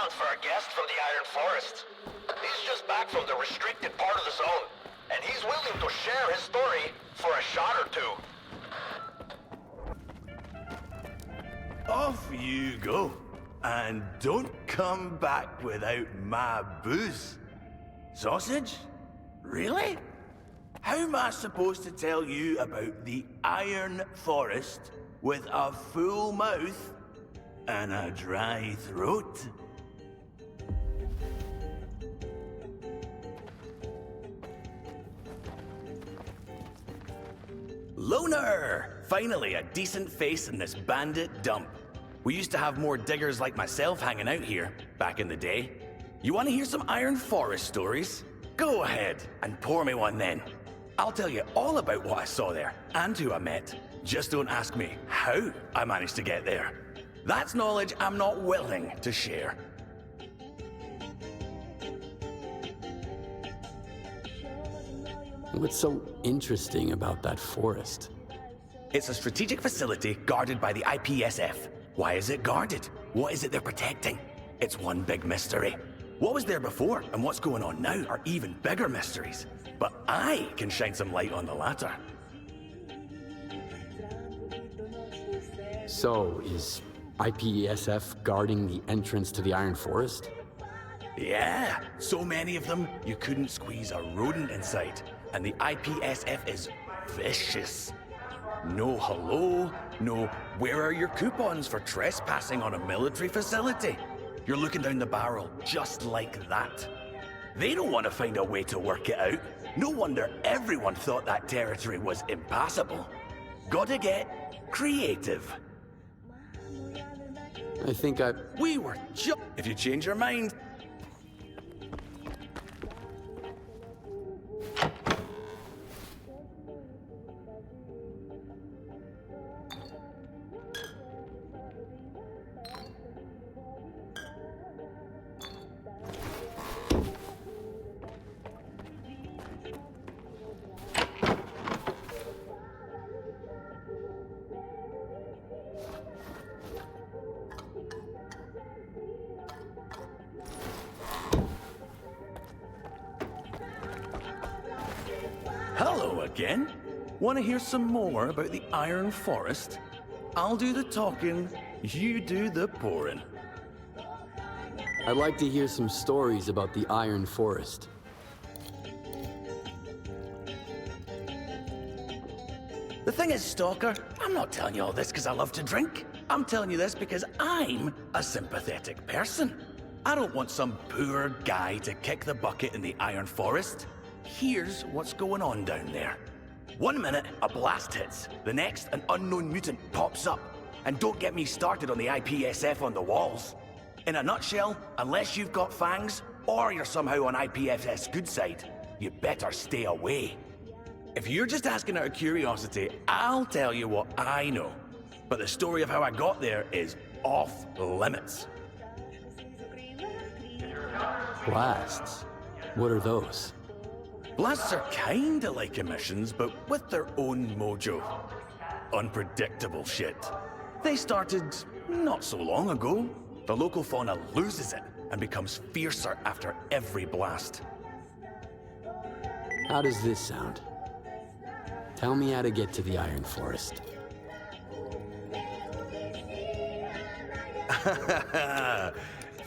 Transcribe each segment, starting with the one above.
grounds for a guest from the Iron Forest. He's just back from the restricted part of the zone, and he's willing to share his story for a shot or two. Off you go. And don't come back without my booze. Sausage? Really? How am I supposed to tell you about the Iron Forest with a full mouth and a dry throat? Loner! Finally, a decent face in this bandit dump. We used to have more diggers like myself hanging out here, back in the day. You want to hear some Iron Forest stories? Go ahead, and pour me one then. I'll tell you all about what I saw there, and who I met. Just don't ask me how I managed to get there. That's knowledge I'm not willing to share. What's so interesting about that forest? It's a strategic facility guarded by the IPSF. Why is it guarded? What is it they're protecting? It's one big mystery. What was there before and what's going on now are even bigger mysteries. But I can shine some light on the latter. So, is IPSF guarding the entrance to the Iron Forest? Yeah, so many of them, you couldn't squeeze a rodent inside. And the IPSF is vicious. No hello, no where are your coupons for trespassing on a military facility. You're looking down the barrel just like that. They don't want to find a way to work it out. No wonder everyone thought that territory was impassable. Gotta get creative. I think We were just... If you change your mind... Hello again. Want to hear some more about the Iron Forest? I'll do the talking, you do the pouring. I'd like to hear some stories about the Iron Forest. The thing is, Stalker, I'm not telling you all this because I love to drink. I'm telling you this because I'm a sympathetic person. I don't want some poor guy to kick the bucket in the Iron Forest. Here's what's going on down there. 1 minute, a blast hits. The next, an unknown mutant pops up. And don't get me started on the IPSF on the walls. In a nutshell, unless you've got fangs, or you're somehow on IPSF's good side, you better stay away. If you're just asking out of curiosity, I'll tell you what I know. But the story of how I got there is off limits. Blasts? What are those? Blasts are kinda like emissions, but with their own mojo. Unpredictable shit. They started not so long ago. The local fauna loses it and becomes fiercer after every blast. How does this sound? Tell me how to get to the Iron Forest.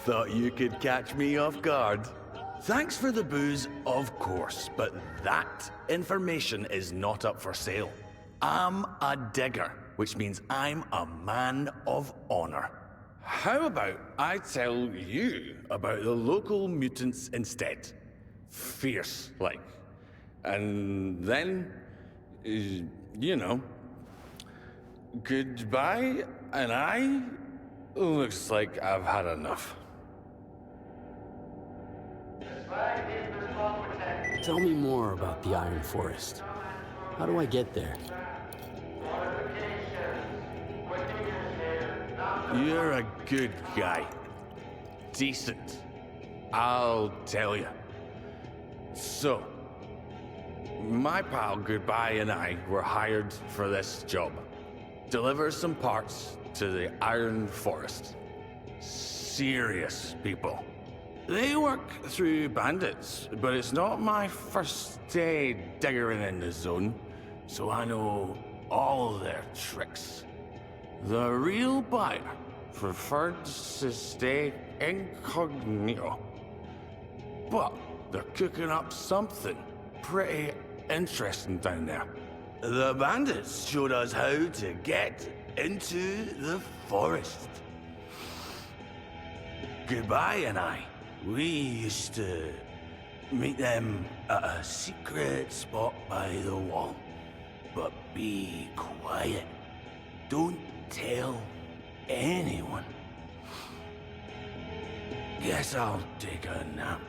Thought you could catch me off guard. Thanks for the booze, of course, but that information is not up for sale. I'm a digger, which means I'm a man of honor. How about I tell you about the local mutants instead? Fierce, like. And then, you know, goodbye, and I... Looks like I've had enough. Tell me more about the Iron Forest. How do I get there? You're a good guy. Decent. I'll tell you. So, my pal Goodbye and I were hired for this job. Deliver some parts to the Iron Forest. serious people. They work through bandits, but it's not my first day diggering in the zone, so I know all their tricks. The real buyer preferred to stay incognito. But they're cooking up something pretty interesting down there. The bandits showed us how to get into the forest. Goodbye and we used to meet them at a secret spot by the wall. But be quiet. Don't tell anyone. Guess I'll take a nap.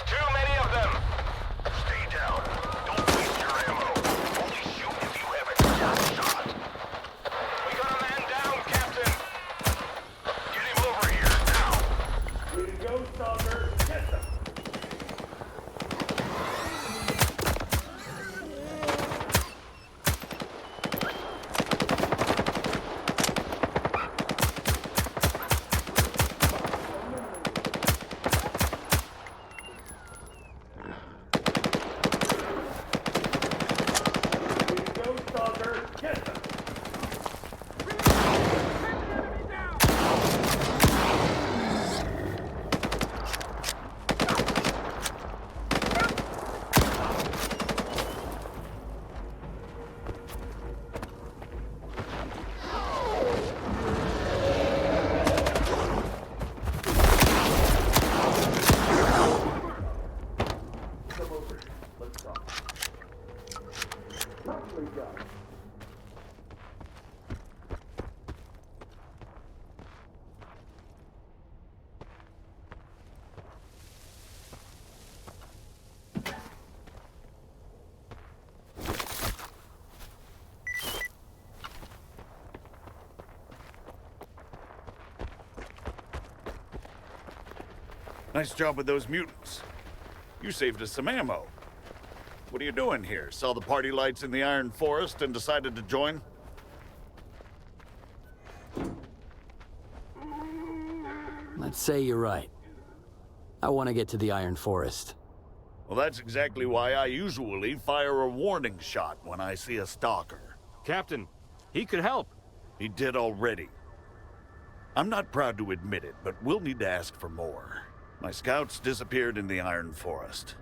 too many of them! Stay down. Don't waste your ammo. Only shoot if you have a clear shot. We got a man down, Captain! Get him over here, now! Way to go, Stalker! Get them! Nice job with those mutants. You saved us some ammo. What are you doing here? Saw the party lights in the Iron Forest and decided to join? Let's say you're right. I want to get to the Iron Forest. Well, that's exactly why I usually fire a warning shot when I see a stalker. Captain, he could help. He did already. I'm not proud to admit it, but we'll need to ask for more. My scouts disappeared in the Iron Forest.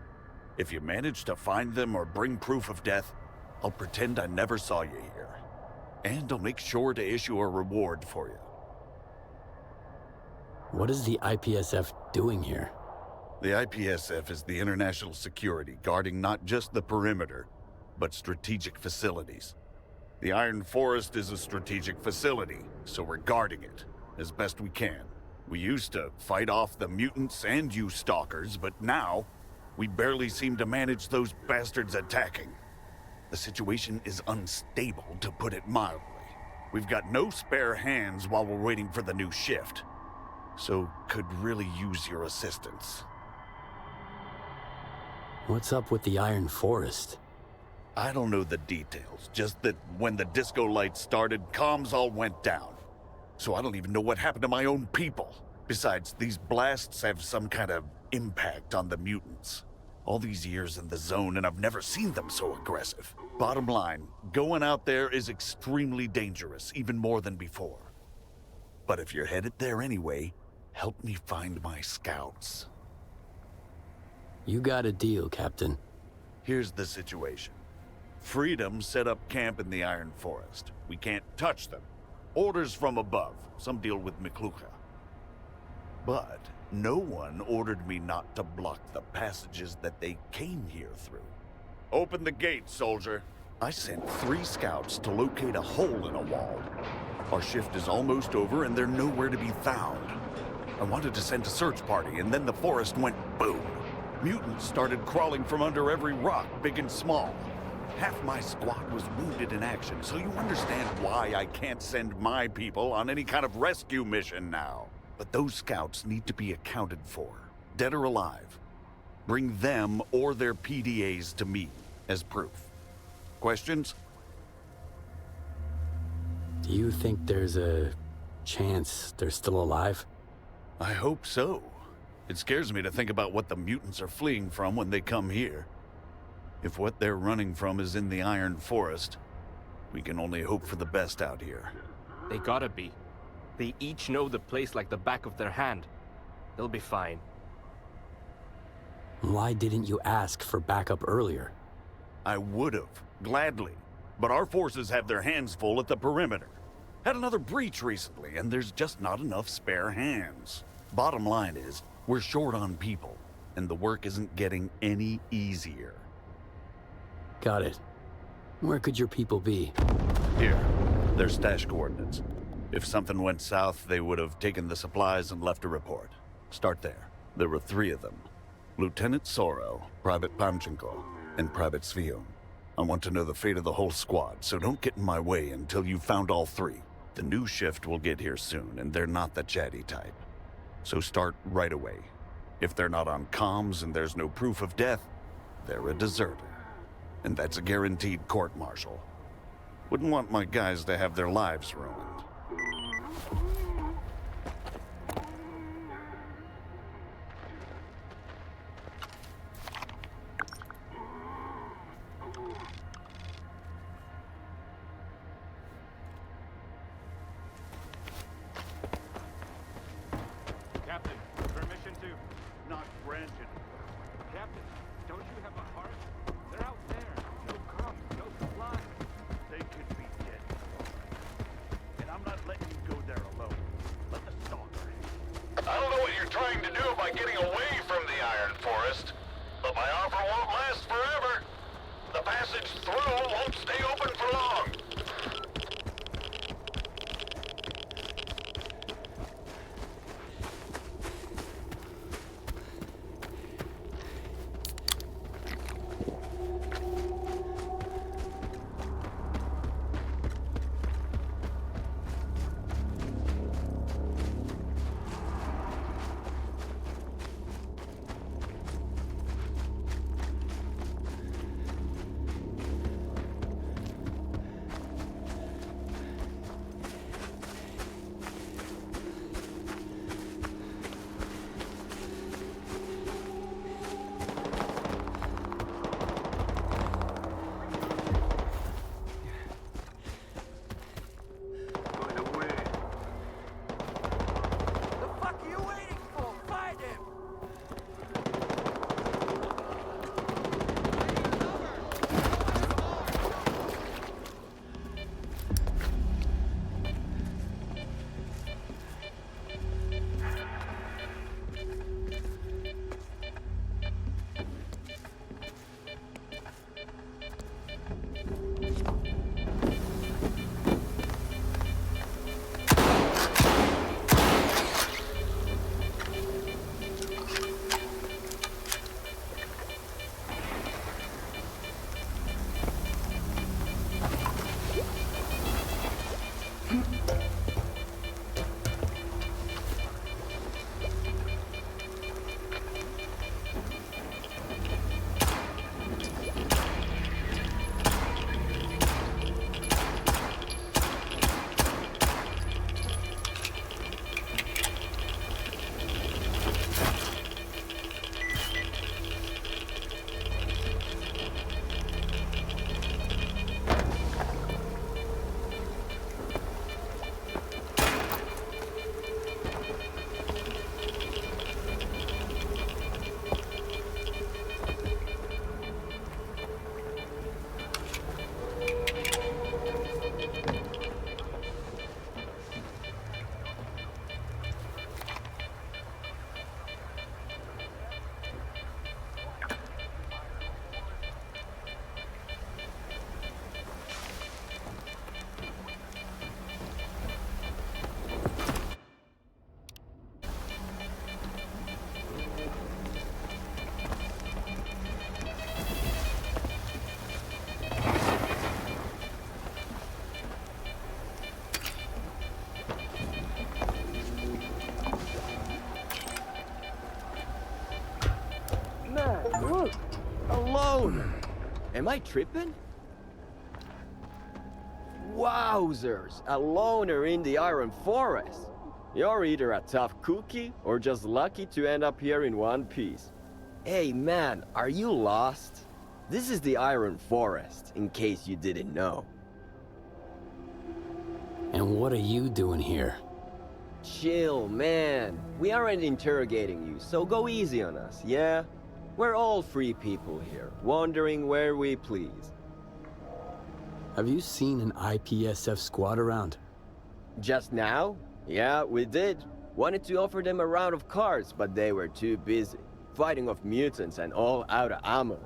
If you manage to find them or bring proof of death, I'll pretend I never saw you here. And I'll make sure to issue a reward for you. What is the IPSF doing here? The IPSF is the international security guarding not just the perimeter, but strategic facilities. The Iron Forest is a strategic facility, so we're guarding it as best we can. We used to fight off the mutants and you stalkers, but now we barely seem to manage those bastards attacking. The situation is unstable, to put it mildly. We've got no spare hands while we're waiting for the new shift, so could really use your assistance. What's up with the Iron Forest? I don't know the details, just that when the disco lights started, comms all went down. So I don't even know what happened to my own people. Besides, these blasts have some kind of impact on the mutants. All these years in the zone, and I've never seen them so aggressive. Bottom line, going out there is extremely dangerous, even more than before. But if you're headed there anyway, help me find my scouts. You got a deal, Captain. Here's the situation. Freedom set up camp in the Iron Forest. We can't touch them. Orders from above, some deal with Miklucha. But no one ordered me not to block the passages that they came here through. Open the gate, soldier. I sent 3 scouts to locate a hole in a wall. Our shift is almost over and they're nowhere to be found. I wanted to send a search party and then the forest went boom. Mutants started crawling from under every rock, big and small. Half my squad was wounded in action, so you understand why I can't send my people on any kind of rescue mission now. But those scouts need to be accounted for, dead or alive. Bring them or their PDAs to me as proof. Questions? Do you think there's a chance they're still alive? I hope so. It scares me to think about what the mutants are fleeing from when they come here. If what they're running from is in the Iron Forest, we can only hope for the best out here. They gotta be. They each know the place like the back of their hand. They'll be fine. Why didn't you ask for backup earlier? I would've, gladly. But our forces have their hands full at the perimeter. Had another breach recently, and there's just not enough spare hands. Bottom line is, we're short on people, and the work isn't getting any easier. Got it. Where could your people be? Here, their stash coordinates. If something went south, they would have taken the supplies and left a report. Start there. There were 3 of them. Lieutenant Sorrow, Private Panchenko, and Private Svion. I want to know the fate of the whole squad, so don't get in my way until you've found all three. The new shift will get here soon, and they're not the chatty type. So start right away. If they're not on comms and there's no proof of death, they're a deserter. And that's a guaranteed court-martial. Wouldn't want my guys to have their lives ruined. Captain, permission to... Not granted. Captain, don't you have a heart? They're out there. No comms, no supply. They could be dead. And I'm not letting you go there alone. Let the stalker in. I don't know what you're trying to do by getting away from the Iron Forest, but my offer won't last forever. The passage through won't stay open for long. Look! Alone! Am I tripping? Wowzers! A loner in the Iron Forest! You're either a tough cookie or just lucky to end up here in one piece. Hey man, are you lost? This is the Iron Forest, in case you didn't know. And what are you doing here? Chill, man. We aren't interrogating you, so go easy on us, yeah? We're all free people here, wandering where we please. Have you seen an IPSF squad around? Just now? Yeah, we did. Wanted to offer them a round of cards, but they were too busy, fighting off mutants and all out of ammo.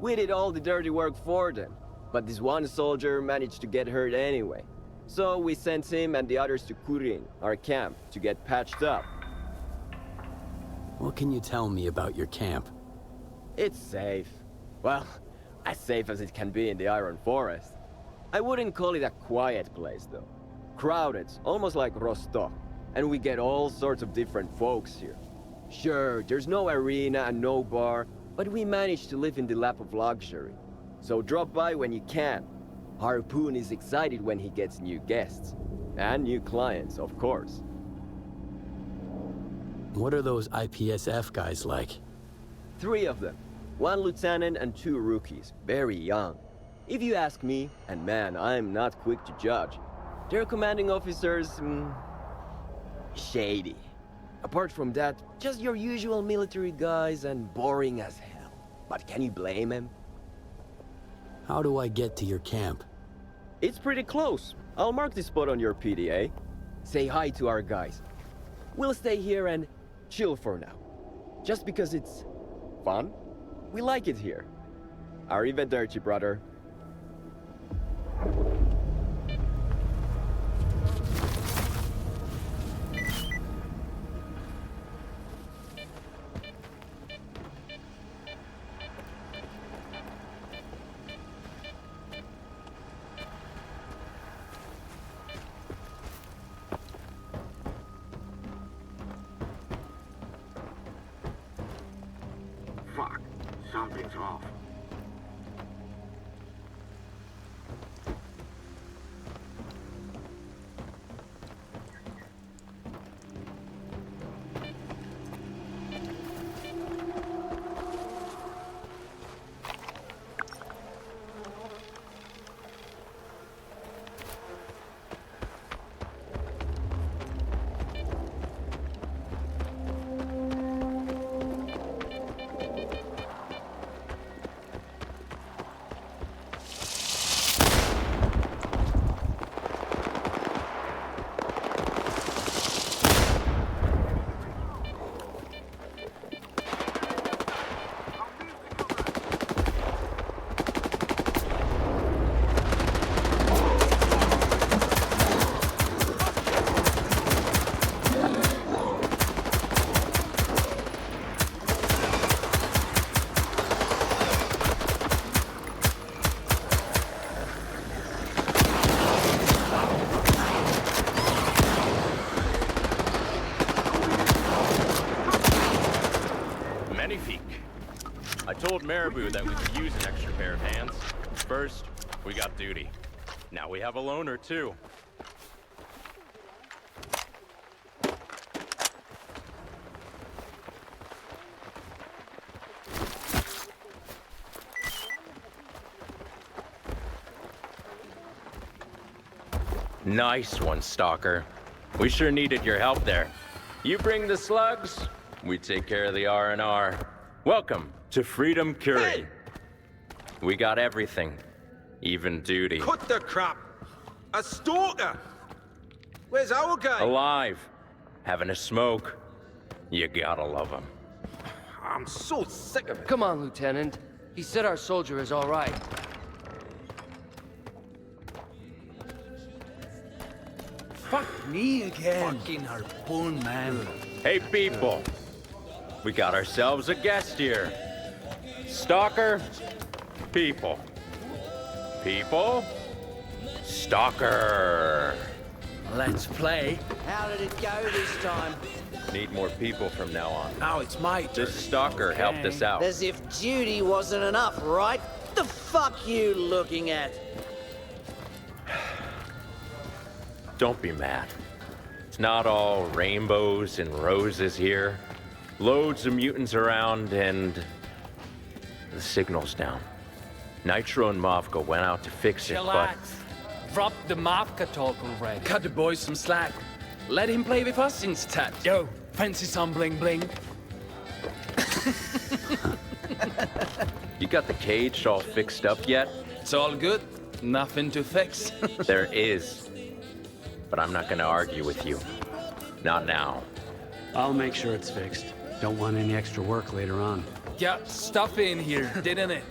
We did all the dirty work for them, but this one soldier managed to get hurt anyway. So we sent him and the others to Kurin, our camp, to get patched up. What can you tell me about your camp? It's safe. Well, as safe as it can be in the Iron Forest. I wouldn't call it a quiet place, though. Crowded, almost like Rostov. And we get all sorts of different folks here. Sure, there's no arena and no bar, but we manage to live in the lap of luxury. So drop by when you can. Harpoon is excited when he gets new guests. And new clients, of course. What are those IPSF guys like? 3 of them. 1 lieutenant and 2 rookies. Very young. If you ask me, and man, I'm not quick to judge, their commanding officers... shady. Apart from that, just your usual military guys and boring as hell. But can you blame him? How do I get to your camp? It's pretty close. I'll mark the spot on your PDA. Say hi to our guys. We'll stay here and chill for now. Just because it's fun. We like it here. Arrivederci, brother. Fuck. Something's off. I told Marabou that we could use an extra pair of hands. First, we got duty. Now we have a loner, too. Nice one, Stalker. We sure needed your help there. You bring the slugs, we take care of the R&R. Welcome to Freedom Curie. Hey! We got everything, even duty. Cut the crap! A stalker! Where's our guy? Alive, having a smoke. You gotta love him. I'm so sick of it. Come on, Lieutenant. He said our soldier is all right. Fuck me again. Fucking harpoon, man. Hey, people. We got ourselves a guest here. Stalker, people. People, Stalker. Let's play. How did it go this time? Need more people from now on. Now it's my turn. This Stalker helped us out. As if duty wasn't enough, right? The fuck you looking at? Don't be mad. It's not all rainbows and roses here. Loads of mutants around and the signal's down. Nitro and Mavka went out to fix it, Relax. Drop the Mavka talk already. Cut the boys some slack. Let him play with us instead. Yo, fancy some bling bling? You got the cage all fixed up yet? It's all good. Nothing to fix. There is. But I'm not gonna argue with you. Not now. I'll make sure it's fixed. Don't want any extra work later on. Yeah, stuff in here, didn't it?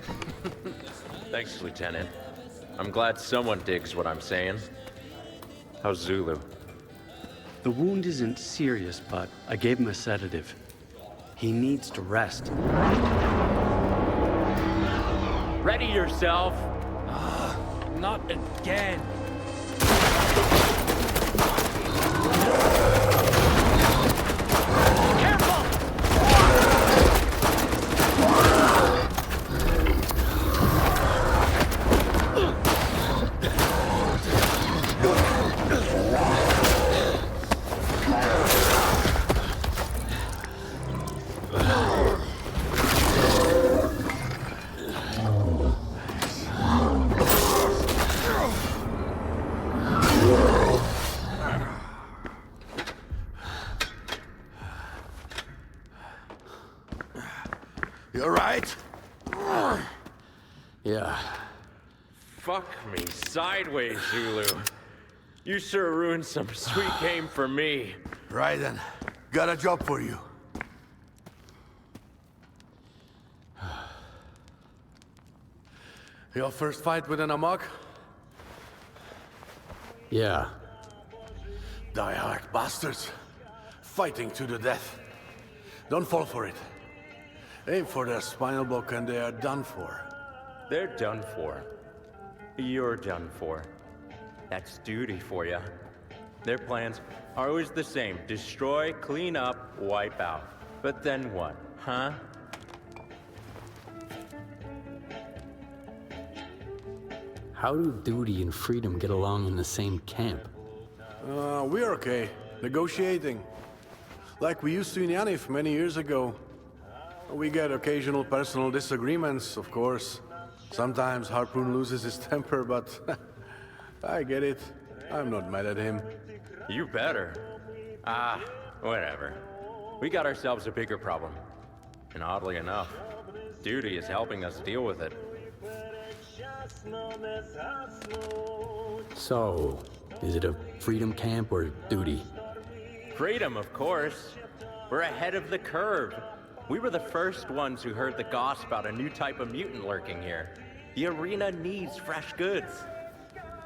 Thanks, Lieutenant. I'm glad someone digs what I'm saying. How's Zulu? The wound isn't serious, but I gave him a sedative. He needs to rest. Ready yourself. Not again. You alright? Yeah. Fuck me sideways, Zulu. You sure ruined some sweet game for me. Right then. Got a job for you. Your first fight with an amok? Yeah. Die-hard bastards. Fighting to the death. Don't fall for it. Aim for their spinal block and they are done for. They're done for. You're done for. That's duty for you. Their plans are always the same. Destroy, clean up, wipe out. But then what, huh? How do duty and freedom get along in the same camp? We're okay. Negotiating. Like we used to in Yanif many years ago. We get occasional personal disagreements, of course. Sometimes Harpoon loses his temper, but I get it. I'm not mad at him. You better. Whatever. We got ourselves a bigger problem. And oddly enough, duty is helping us deal with it. So, is it a freedom camp or duty? Freedom, of course. We're ahead of the curve. We were the first ones who heard the gossip about a new type of mutant lurking here. The arena needs fresh goods.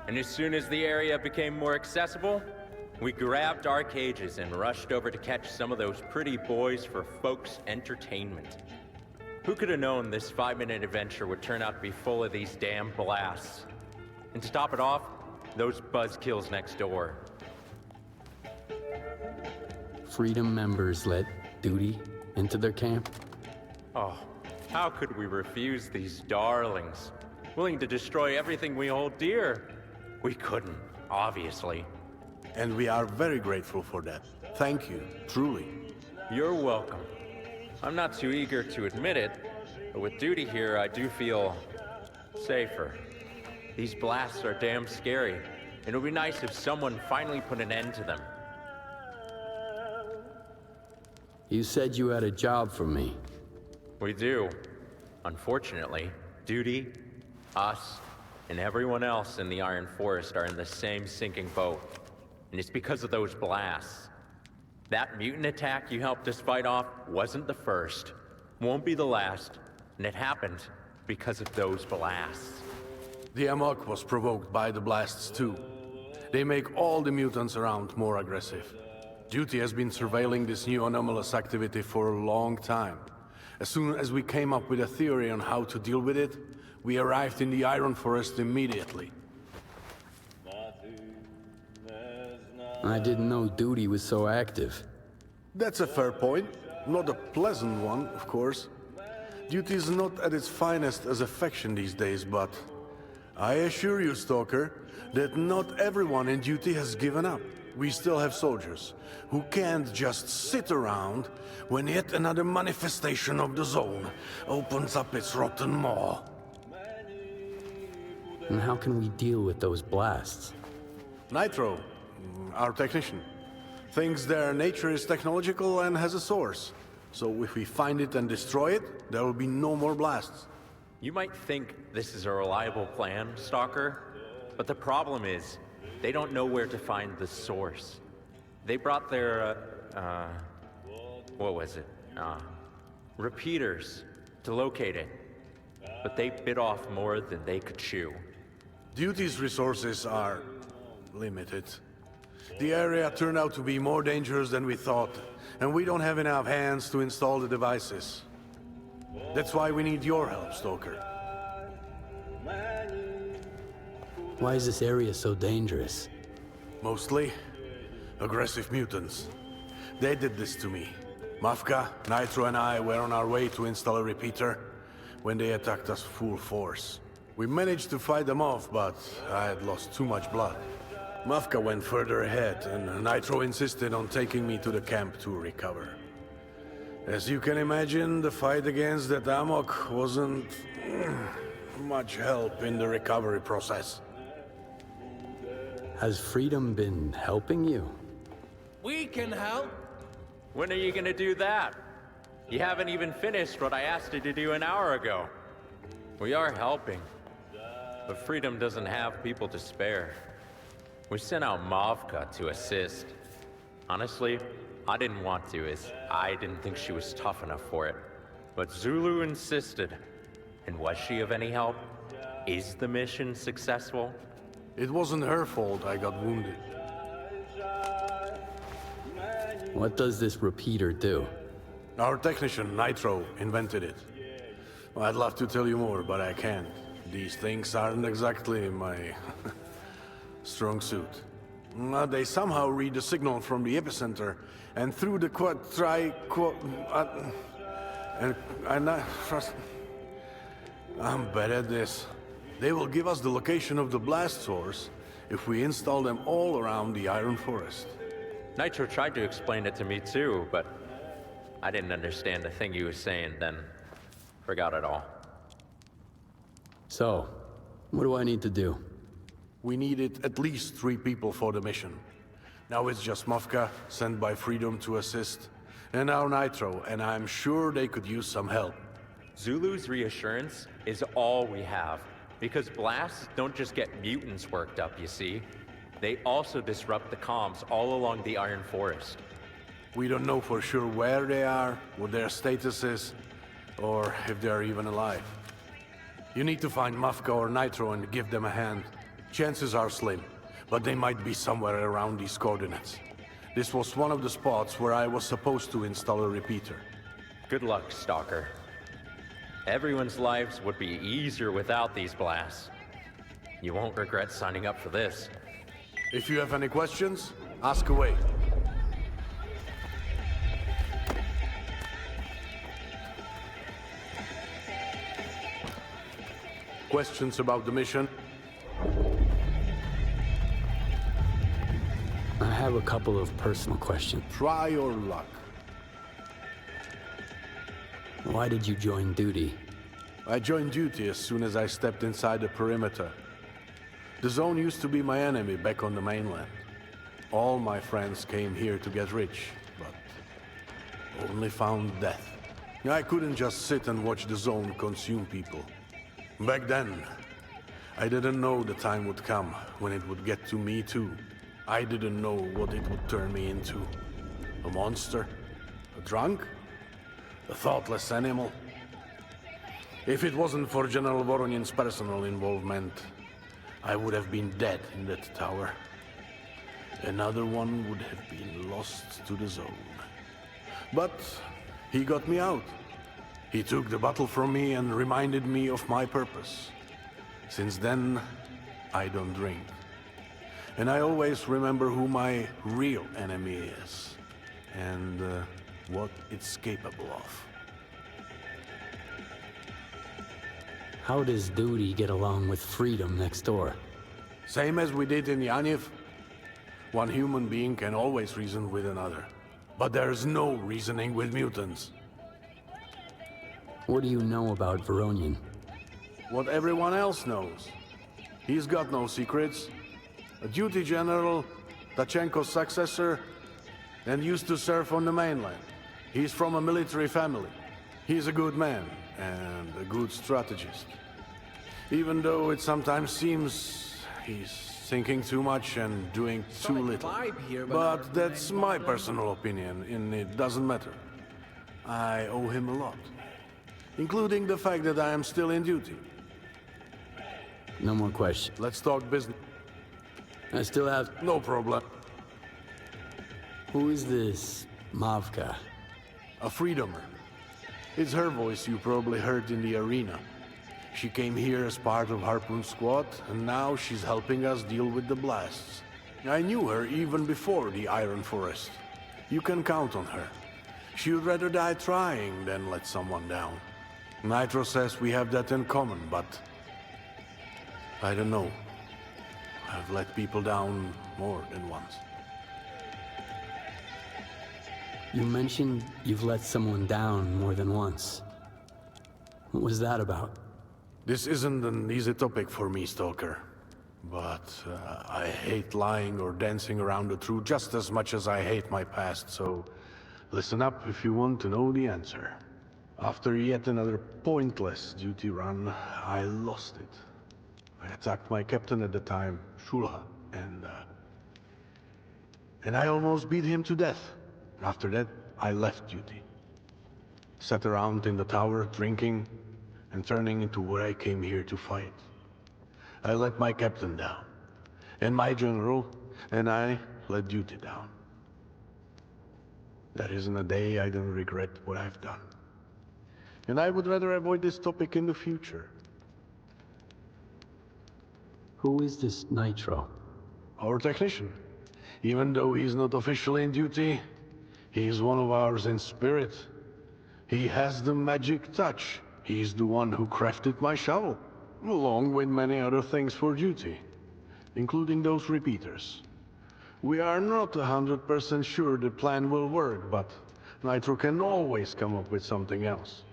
And as soon as the area became more accessible, we grabbed our cages and rushed over to catch some of those pretty boys for folks' entertainment. Who could have known this 5-minute adventure would turn out to be full of these damn blasts? And to top it off, those buzzkills next door. Freedom members let duty into their camp? Oh, how could we refuse these darlings? Willing to destroy everything we hold dear? We couldn't, obviously. And we are very grateful for that. Thank you, truly. You're welcome. I'm not too eager to admit it, but with duty here, I do feel safer. These blasts are damn scary, and it would be nice if someone finally put an end to them. You said you had a job for me. We do. Unfortunately, duty, us, and everyone else in the Iron Forest are in the same sinking boat. And it's because of those blasts. That mutant attack you helped us fight off wasn't the first, won't be the last, and it happened because of those blasts. The amok was provoked by the blasts too. They make all the mutants around more aggressive. Duty has been surveilling this new anomalous activity for a long time. As soon as we came up with a theory on how to deal with it, we arrived in the Iron Forest immediately. I didn't know duty was so active. That's a fair point. Not a pleasant one, of course. Duty is not at its finest as a faction these days, but I assure you, Stalker, that not everyone in duty has given up. We still have soldiers who can't just sit around when yet another manifestation of the zone opens up its rotten maw. And how can we deal with those blasts? Nitro, our technician, thinks their nature is technological and has a source. So if we find it and destroy it, there will be no more blasts. You might think this is a reliable plan, Stalker, but the problem is, they don't know where to find the source. They brought their, what was it? Repeaters to locate it. But they bit off more than they could chew. Duty's resources are limited. The area turned out to be more dangerous than we thought, and we don't have enough hands to install the devices. That's why we need your help, Stalker. Why is this area so dangerous? Mostly aggressive mutants. They did this to me. Mafka, Nitro and I were on our way to install a repeater when they attacked us full force. We managed to fight them off, but I had lost too much blood. Mafka went further ahead, and Nitro insisted on taking me to the camp to recover. As you can imagine, the fight against that amok wasn't much help in the recovery process. Has Freedom been helping you? We can help. When are you gonna do that? You haven't even finished what I asked you to do an hour ago. We are helping, but Freedom doesn't have people to spare. We sent out Mavka to assist. Honestly, I didn't want to, as I didn't think she was tough enough for it. But Zulu insisted. And was she of any help? Is the mission successful? It wasn't her fault I got wounded. What does this repeater do? Our technician, Nitro, invented it. Well, I'd love to tell you more, but I can't. These things aren't exactly my strong suit. They somehow read the signal from the epicenter, and through the I'm bad at this. They will give us the location of the blast source if we install them all around the Iron Forest. Nitro tried to explain it to me too, but I didn't understand a thing he was saying, then forgot it all. So, what do I need to do? We needed at least 3 people for the mission. Now it's just Mafka, sent by Freedom to assist, and our Nitro, and I'm sure they could use some help. Zulu's reassurance is all we have, because blasts don't just get mutants worked up, you see. They also disrupt the comms all along the Iron Forest. We don't know for sure where they are, what their status is, or if they're even alive. You need to find Mafka or Nitro and give them a hand. Chances are slim, but they might be somewhere around these coordinates. This was one of the spots where I was supposed to install a repeater. Good luck, Stalker. Everyone's lives would be easier without these blasts. You won't regret signing up for this. If you have any questions, ask away. Questions about the mission? I have a couple of personal questions. Try your luck. Why did you join duty? I joined duty as soon as I stepped inside the perimeter. The zone used to be my enemy back on the mainland. All my friends came here to get rich, but only found death. I couldn't just sit and watch the zone consume people. Back then, I didn't know the time would come when it would get to me too. I didn't know what it would turn me into. A monster? A drunk? A thoughtless animal? If it wasn't for General Voronin's personal involvement, I would have been dead in that tower. Another one would have been lost to the zone. But he got me out. He took the bottle from me and reminded me of my purpose. Since then, I don't drink. And I always remember who my real enemy is, and what it's capable of. How does duty get along with Freedom next door? Same as we did in Yanev. One human being can always reason with another. But there's no reasoning with mutants. What do you know about Voronin? What everyone else knows. He's got no secrets. A duty general, Tachenko's successor, and used to serve on the mainland. He's from a military family. He's a good man and a good strategist. Even though it sometimes seems he's thinking too much and doing too little. But that's my personal opinion, and it doesn't matter. I owe him a lot, including the fact that I am still in duty. No more questions. Let's talk business. I still have... No problem. Who is this Mavka. A freedomer. It's her voice you probably heard in the arena. She came here as part of Harpoon's squad, and now she's helping us deal with the blasts. I knew her even before the Iron Forest. You can count on her. She would rather die trying than let someone down. Nitro says we have that in common, but I don't know. I've let people down more than once. You mentioned you've let someone down more than once. What was that about? This isn't an easy topic for me, Stalker. But I hate lying or dancing around the truth just as much as I hate my past, so listen up if you want to know the answer. After yet another pointless duty run, I lost it. I attacked my captain at the time, Shulha, and I almost beat him to death. After that, I left duty. Sat around in the tower, drinking, and turning into what I came here to fight. I let my captain down, and my general, and I let duty down. There isn't a day I don't regret what I've done. And I would rather avoid this topic in the future. Who is this Nitro? Our technician. Even though he's not officially in duty, he's one of ours in spirit. He has the magic touch. He's the one who crafted my shovel, along with many other things for duty, including those repeaters. We are not 100% sure the plan will work, but Nitro can always come up with something else.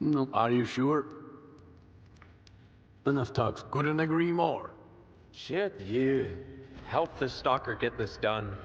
No. Are you sure? Enough talk. Couldn't agree more. Shit, you. Help the stalker get this done.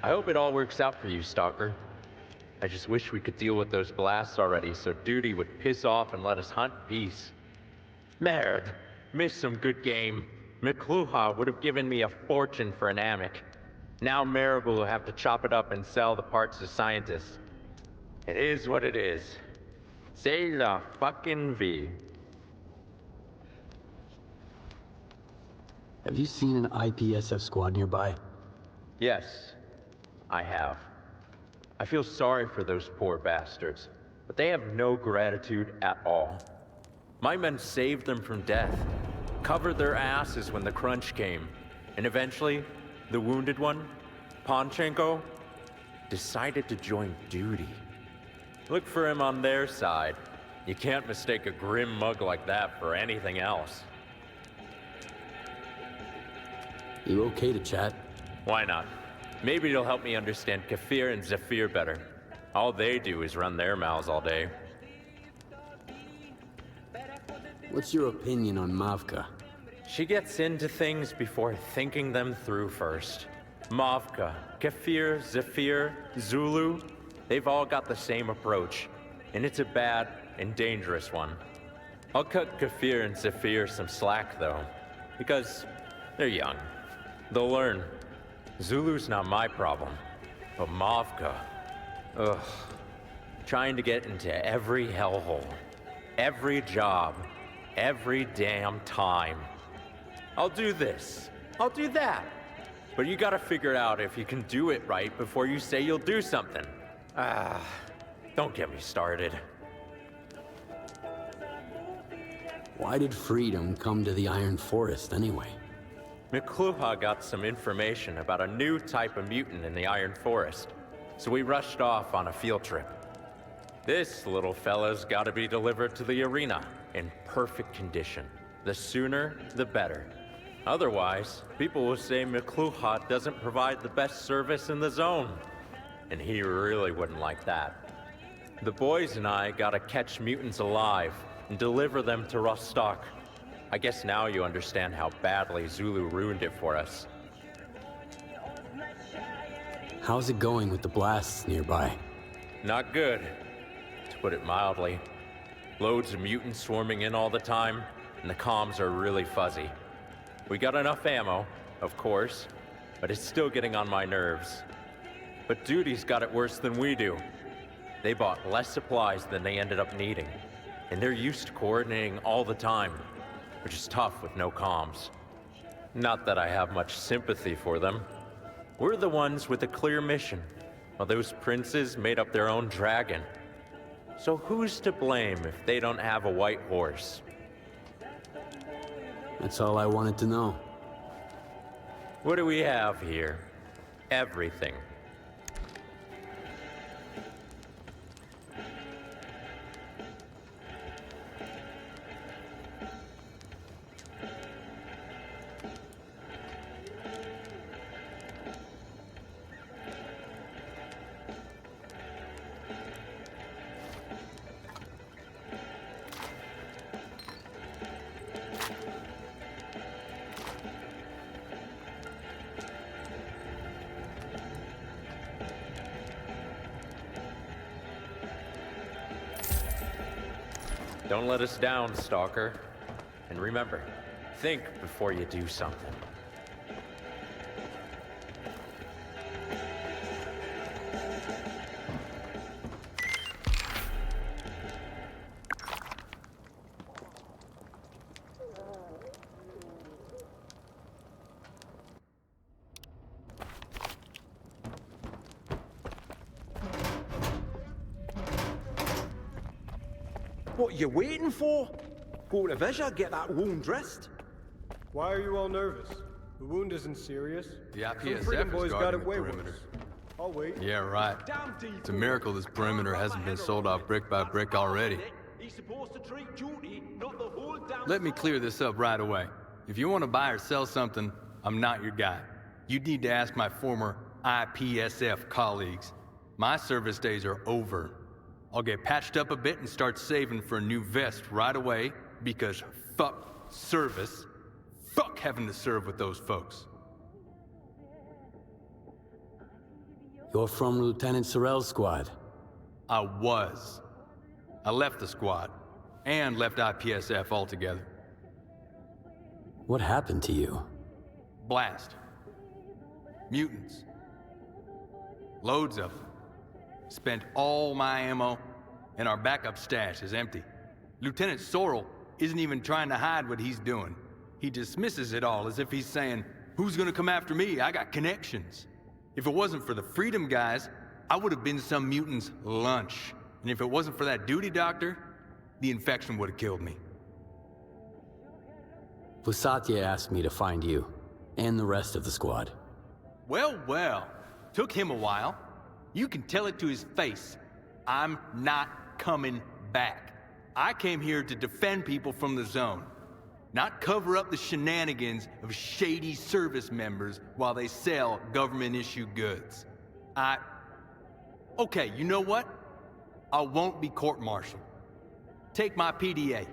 I hope it all works out for you, Stalker. I just wish we could deal with those blasts already so Duty would piss off and let us hunt in peace. Merd, missed some good game. McLuhan would have given me a fortune for an AMIC. Now Marable will have to chop it up and sell the parts to scientists. It is what it is. C'est la fucking vie. Have you seen an IPSF squad nearby? Yes, I have. I feel sorry for those poor bastards, but they have no gratitude at all. My men saved them from death, covered their asses when the crunch came, and eventually, the wounded one, Panchenko, decided to join duty. Look for him on their side. You can't mistake a grim mug like that for anything else. You okay to chat? Why not? Maybe it'll help me understand Kefir and Zephyr better. All they do is run their mouths all day. What's your opinion on Mavka? She gets into things before thinking them through first. Mavka, Kefir, Zephyr, Zulu, they've all got the same approach, and it's a bad and dangerous one. I'll cut Kefir and Zephyr some slack though, because they're young. They'll learn. Zulu's not my problem, but Mavka, ugh. Trying to get into every hellhole, every job, every damn time. I'll do this, I'll do that. But you gotta figure out if you can do it right before you say you'll do something. Don't get me started. Why did Freedom come to the Iron Forest anyway? McCluha got some information about a new type of mutant in the Iron Forest, so we rushed off on a field trip. This little fella's gotta be delivered to the arena in perfect condition. The sooner, the better. Otherwise, people will say McCluha doesn't provide the best service in the zone. And he really wouldn't like that. The boys and I gotta catch mutants alive and deliver them to Rostock. I guess now you understand how badly Zulu ruined it for us. How's it going with the blasts nearby? Not good, to put it mildly. Loads of mutants swarming in all the time, and the comms are really fuzzy. We got enough ammo, of course, but it's still getting on my nerves. But Duty's got it worse than we do. They bought less supplies than they ended up needing, and they're used to coordinating all the time, which is tough with no comms. Not that I have much sympathy for them. We're the ones with a clear mission, while those princes made up their own dragon. So who's to blame if they don't have a white horse? That's all I wanted to know. What do we have here? Everything. Don't let us down, Stalker. And remember, think before you do something. What you waiting for? Go to Visha, get that wound dressed. Why are you all nervous? The wound isn't serious. The Some freedom IPSF boys is got guarding the away with perimeter. us. I'll wait. Yeah, right. It's a miracle this perimeter hasn't been sold off brick by brick already. He's supposed to treat duty, not the whole damn. Let me clear this up right away. If you want to buy or sell something, I'm not your guy. You'd need to ask my former IPSF colleagues. My service days are over. I'll get patched up a bit and start saving for a new vest right away, because fuck service. Fuck having to serve with those folks. You're from Lieutenant Sorrell's squad. I was. I left the squad, and left IPSF altogether. What happened to you? Blast. Mutants. Loads of them. Spent all my ammo, and our backup stash is empty. Lieutenant Sorrell isn't even trying to hide what he's doing. He dismisses it all as if he's saying, "Who's gonna come after me? I got connections." If it wasn't for the Freedom guys, I would have been some mutant's lunch. And if it wasn't for that duty doctor, the infection would have killed me. Vusatya asked me to find you, and the rest of the squad. Well. Took him a while. You can tell it to his face. I'm not coming back. I came here to defend people from the zone, not cover up the shenanigans of shady service members while they sell government-issued goods. Okay, you know what? I won't be court-martialed. Take my PDA.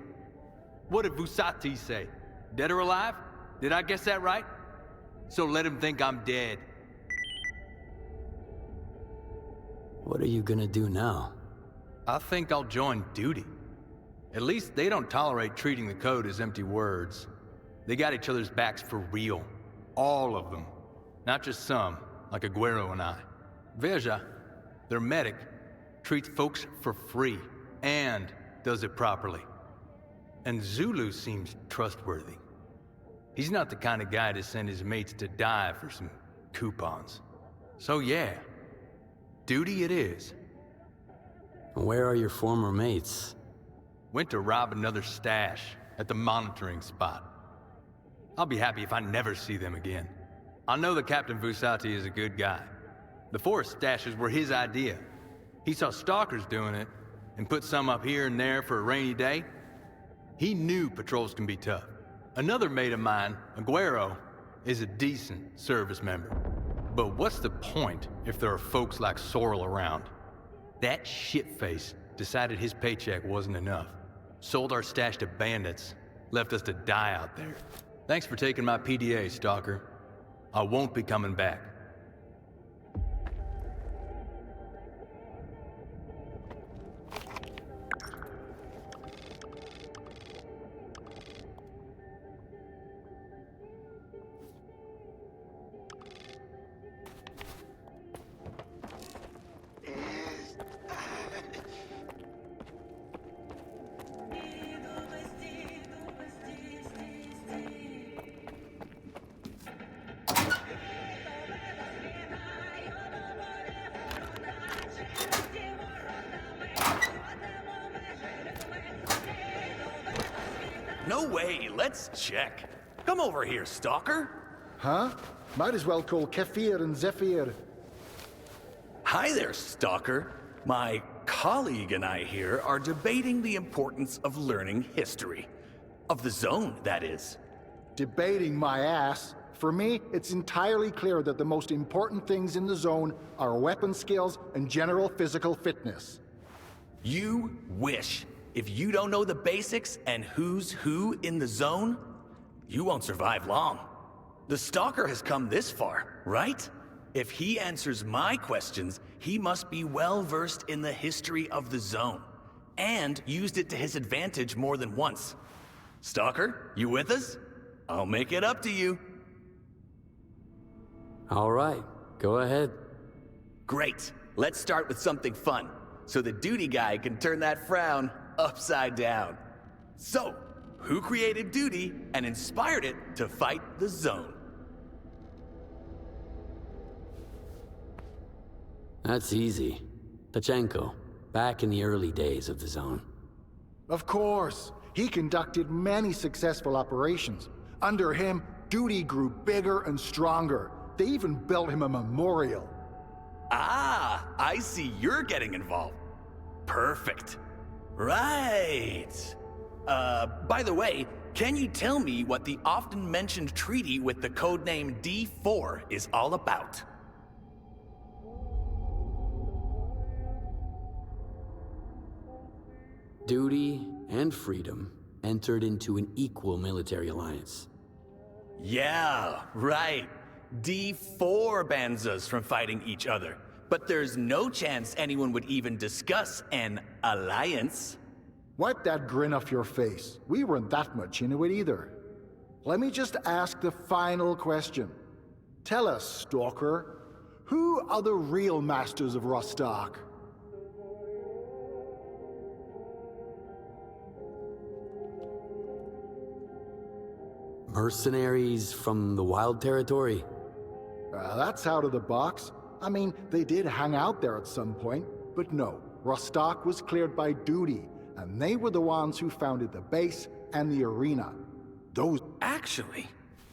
What did Vusati say? Dead or alive? Did I guess that right? So let him think I'm dead. What are you gonna do now? I think I'll join duty. At least they don't tolerate treating the code as empty words. They got each other's backs for real. All of them. Not just some, like Aguero and I. Veja, their medic, treats folks for free, and does it properly. And Zulu seems trustworthy. He's not the kind of guy to send his mates to die for some coupons. So yeah, duty it is. Where are your former mates? Went to rob another stash at the monitoring spot. I'll be happy if I never see them again. I know that Captain Vusati is a good guy. The forest stashes were his idea. He saw stalkers doing it and put some up here and there for a rainy day. He knew patrols can be tough. Another mate of mine, Aguero, is a decent service member. But what's the point if there are folks like Sorrel around? That shitface decided his paycheck wasn't enough. Sold our stash to bandits, left us to die out there. Thanks for taking my PDA, Stalker. I won't be coming back. No way, let's check. Come over here, Stalker. Huh? Might as well call Kefir and Zephyr. Hi there, Stalker. My colleague and I here are debating the importance of learning history. Of the zone, that is. Debating my ass. For me, it's entirely clear that the most important things in the zone are weapon skills and general physical fitness. You wish. If you don't know the basics and who's who in the zone, you won't survive long. The Stalker has come this far, right? If he answers my questions, he must be well versed in the history of the zone, and used it to his advantage more than once. Stalker, you with us? I'll make it up to you. All right, go ahead. Great. Let's start with something fun, so the duty guy can turn that frown upside down. So, who created duty and inspired it to fight the zone? That's easy. Tachenko, back in the early days of the zone. Of course. He conducted many successful operations. Under him, duty grew bigger and stronger. They even built him a memorial. Ah, I see you're getting involved. Perfect. Right. By the way, can you tell me what the often mentioned treaty with the codename D4 is all about? Duty and freedom entered into an equal military alliance. Yeah, right. D4 bans us from fighting each other. But there's no chance anyone would even discuss an alliance. Wipe that grin off your face. We weren't that much into it either. Let me just ask the final question. Tell us, Stalker, who are the real masters of Rostock? Mercenaries from the Wild Territory? That's out of the box. I mean, they did hang out there at some point, but no. Rostock was cleared by duty, and they were the ones who founded the base and the arena. Those... Actually,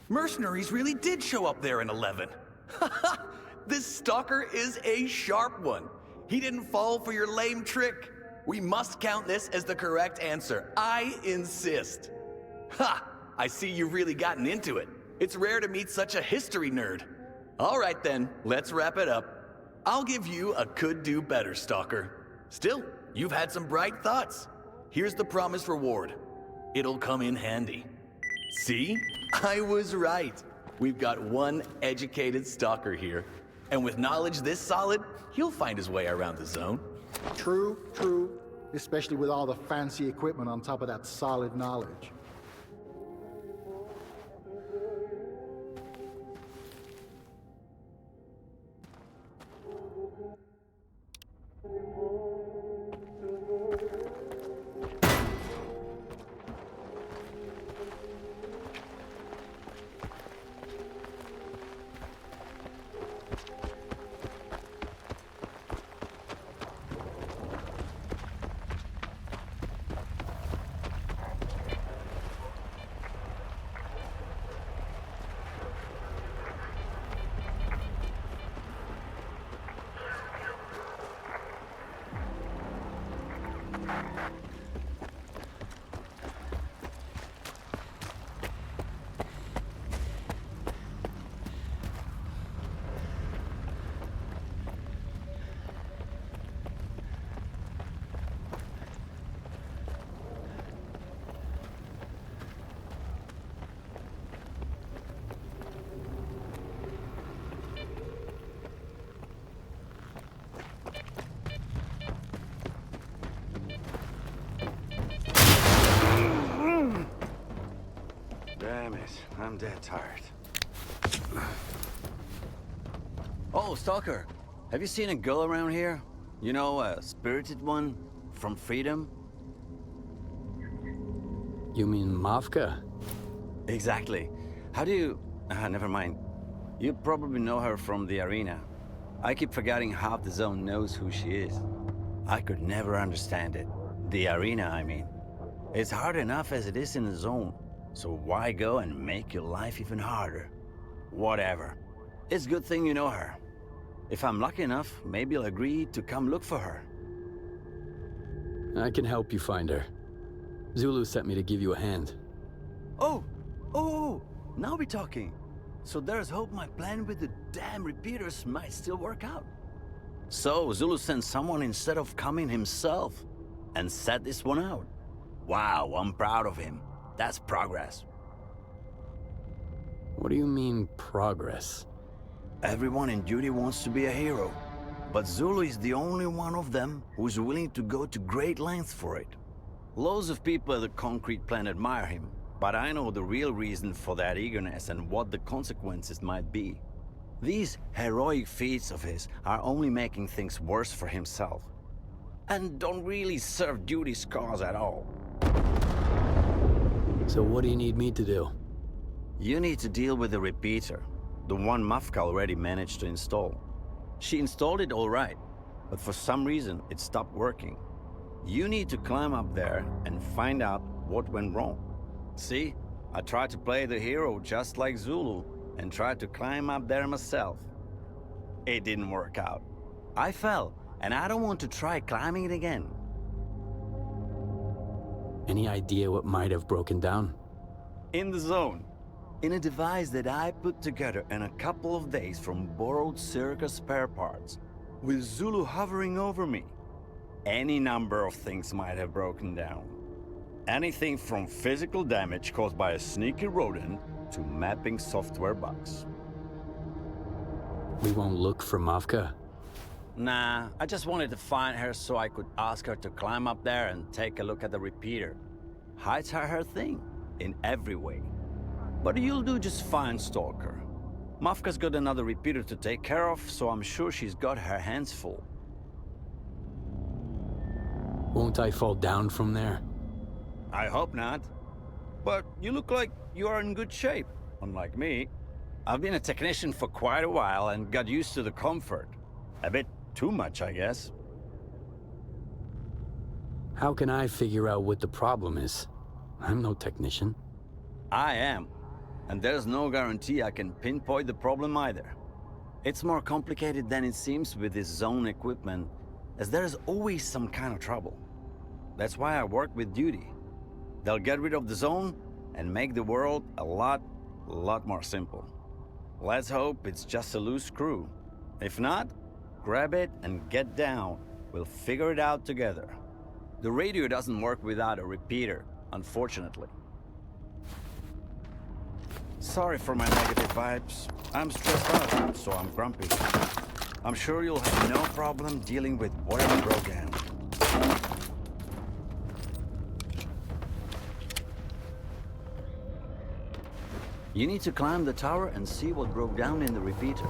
mercenaries really did show up there in 11. This Stalker is a sharp one. He didn't fall for your lame trick. We must count this as the correct answer. I insist. Ha! I see you've really gotten into it. It's rare to meet such a history nerd. All right then, let's wrap it up. I'll give you a could do better, Stalker. Still, you've had some bright thoughts. Here's the promised reward. It'll come in handy. See? I was right. We've got one educated Stalker here. And with knowledge this solid, he'll find his way around the zone. True, true. Especially with all the fancy equipment on top of that solid knowledge. Damn it, I'm dead tired. Oh, Stalker, have you seen a girl around here? You know, a spirited one from Freedom? You mean Mavka? Exactly. How do you... never mind. You probably know her from the arena. I keep forgetting half the zone knows who she is. I could never understand it. The arena, I mean. It's hard enough as it is in the zone. So why go and make your life even harder? Whatever. It's a good thing you know her. If I'm lucky enough, maybe I'll agree to come look for her. I can help you find her. Zulu sent me to give you a hand. Oh! Now we're talking. So there's hope my plan with the damn repeaters might still work out. So Zulu sent someone instead of coming himself and set this one out. Wow, I'm proud of him. That's progress. What do you mean, progress? Everyone in duty wants to be a hero, but Zulu is the only one of them who's willing to go to great lengths for it. Loads of people at the concrete plant admire him, but I know the real reason for that eagerness and what the consequences might be. These heroic feats of his are only making things worse for himself, and don't really serve duty's cause at all. So what do you need me to do? You need to deal with the repeater, the one Mavka already managed to install. She installed it all right, but for some reason it stopped working. You need to climb up there and find out what went wrong. See, I tried to play the hero just like Zulu and tried to climb up there myself. It didn't work out. I fell, and I don't want to try climbing it again. Any idea what might have broken down? In the zone. In a device that I put together in a couple of days from borrowed circus spare parts, with Zulu hovering over me. Any number of things might have broken down. Anything from physical damage caused by a sneaky rodent to mapping software bugs. We won't look for Mavka? Nah, I just wanted to find her so I could ask her to climb up there and take a look at the repeater. Heights are her thing, in every way. But you'll do just fine, Stalker. Mavka's got another repeater to take care of, so I'm sure she's got her hands full. Won't I fall down from there? I hope not. But you look like you are in good shape, unlike me. I've been a technician for quite a while and got used to the comfort. A bit too much, I guess. How can I figure out what the problem is? I'm no technician. I am. And there's no guarantee I can pinpoint the problem either. It's more complicated than it seems with this zone equipment, as there's always some kind of trouble. That's why I work with duty. They'll get rid of the zone and make the world a lot more simple. Let's hope it's just a loose screw. If not, grab it and get down. We'll figure it out together. The radio doesn't work without a repeater, unfortunately. Sorry for my negative vibes. I'm stressed out, so I'm grumpy. I'm sure you'll have no problem dealing with whatever broke down. You need to climb the tower and see what broke down in the repeater.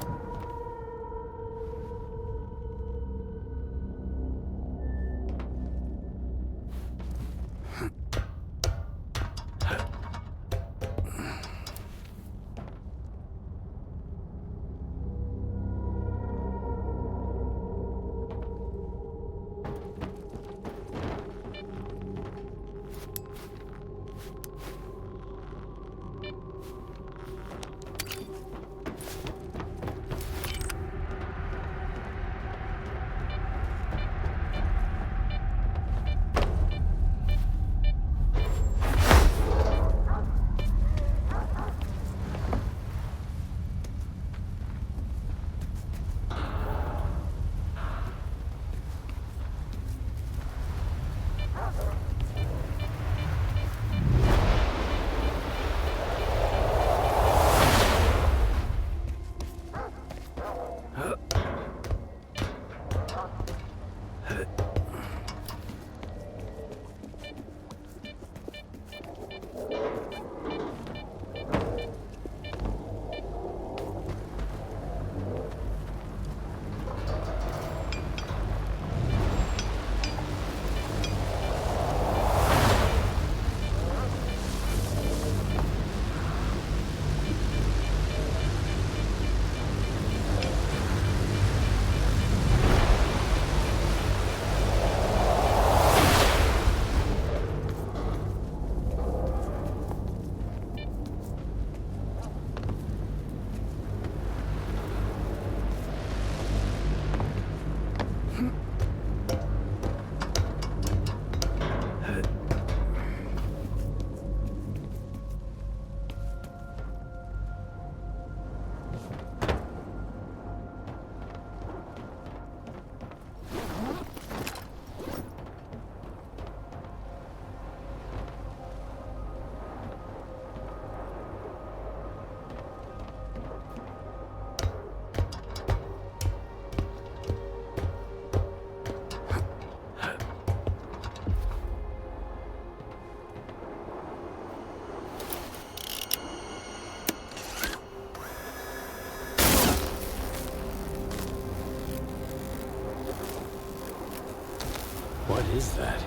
What is that?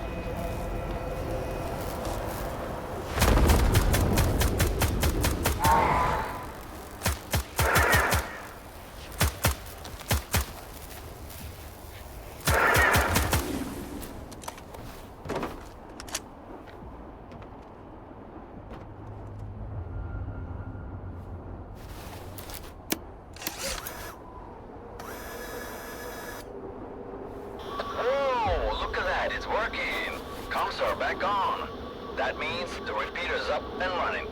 Back on. That means the repeater's up and running.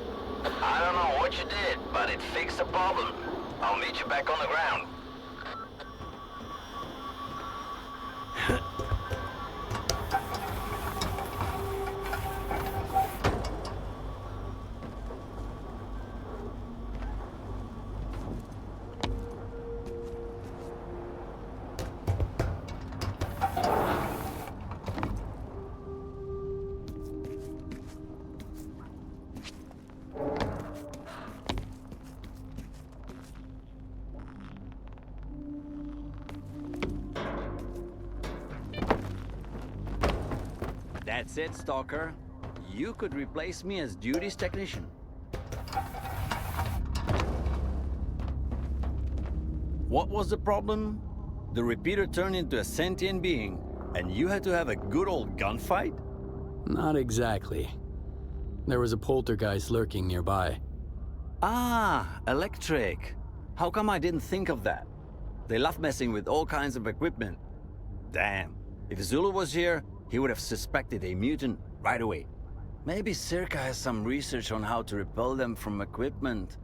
I don't know what you did, but it fixed the problem. I'll meet you back on the ground. That's it, Stalker. You could replace me as duties technician. What was the problem? The repeater turned into a sentient being, and you had to have a good old gunfight? Not exactly. There was a poltergeist lurking nearby. Ah, electric. How come I didn't think of that? They love messing with all kinds of equipment. Damn. If Zulu was here, he would have suspected a mutant right away. Maybe C.A.L.K.E.R has some research on how to repel them from equipment.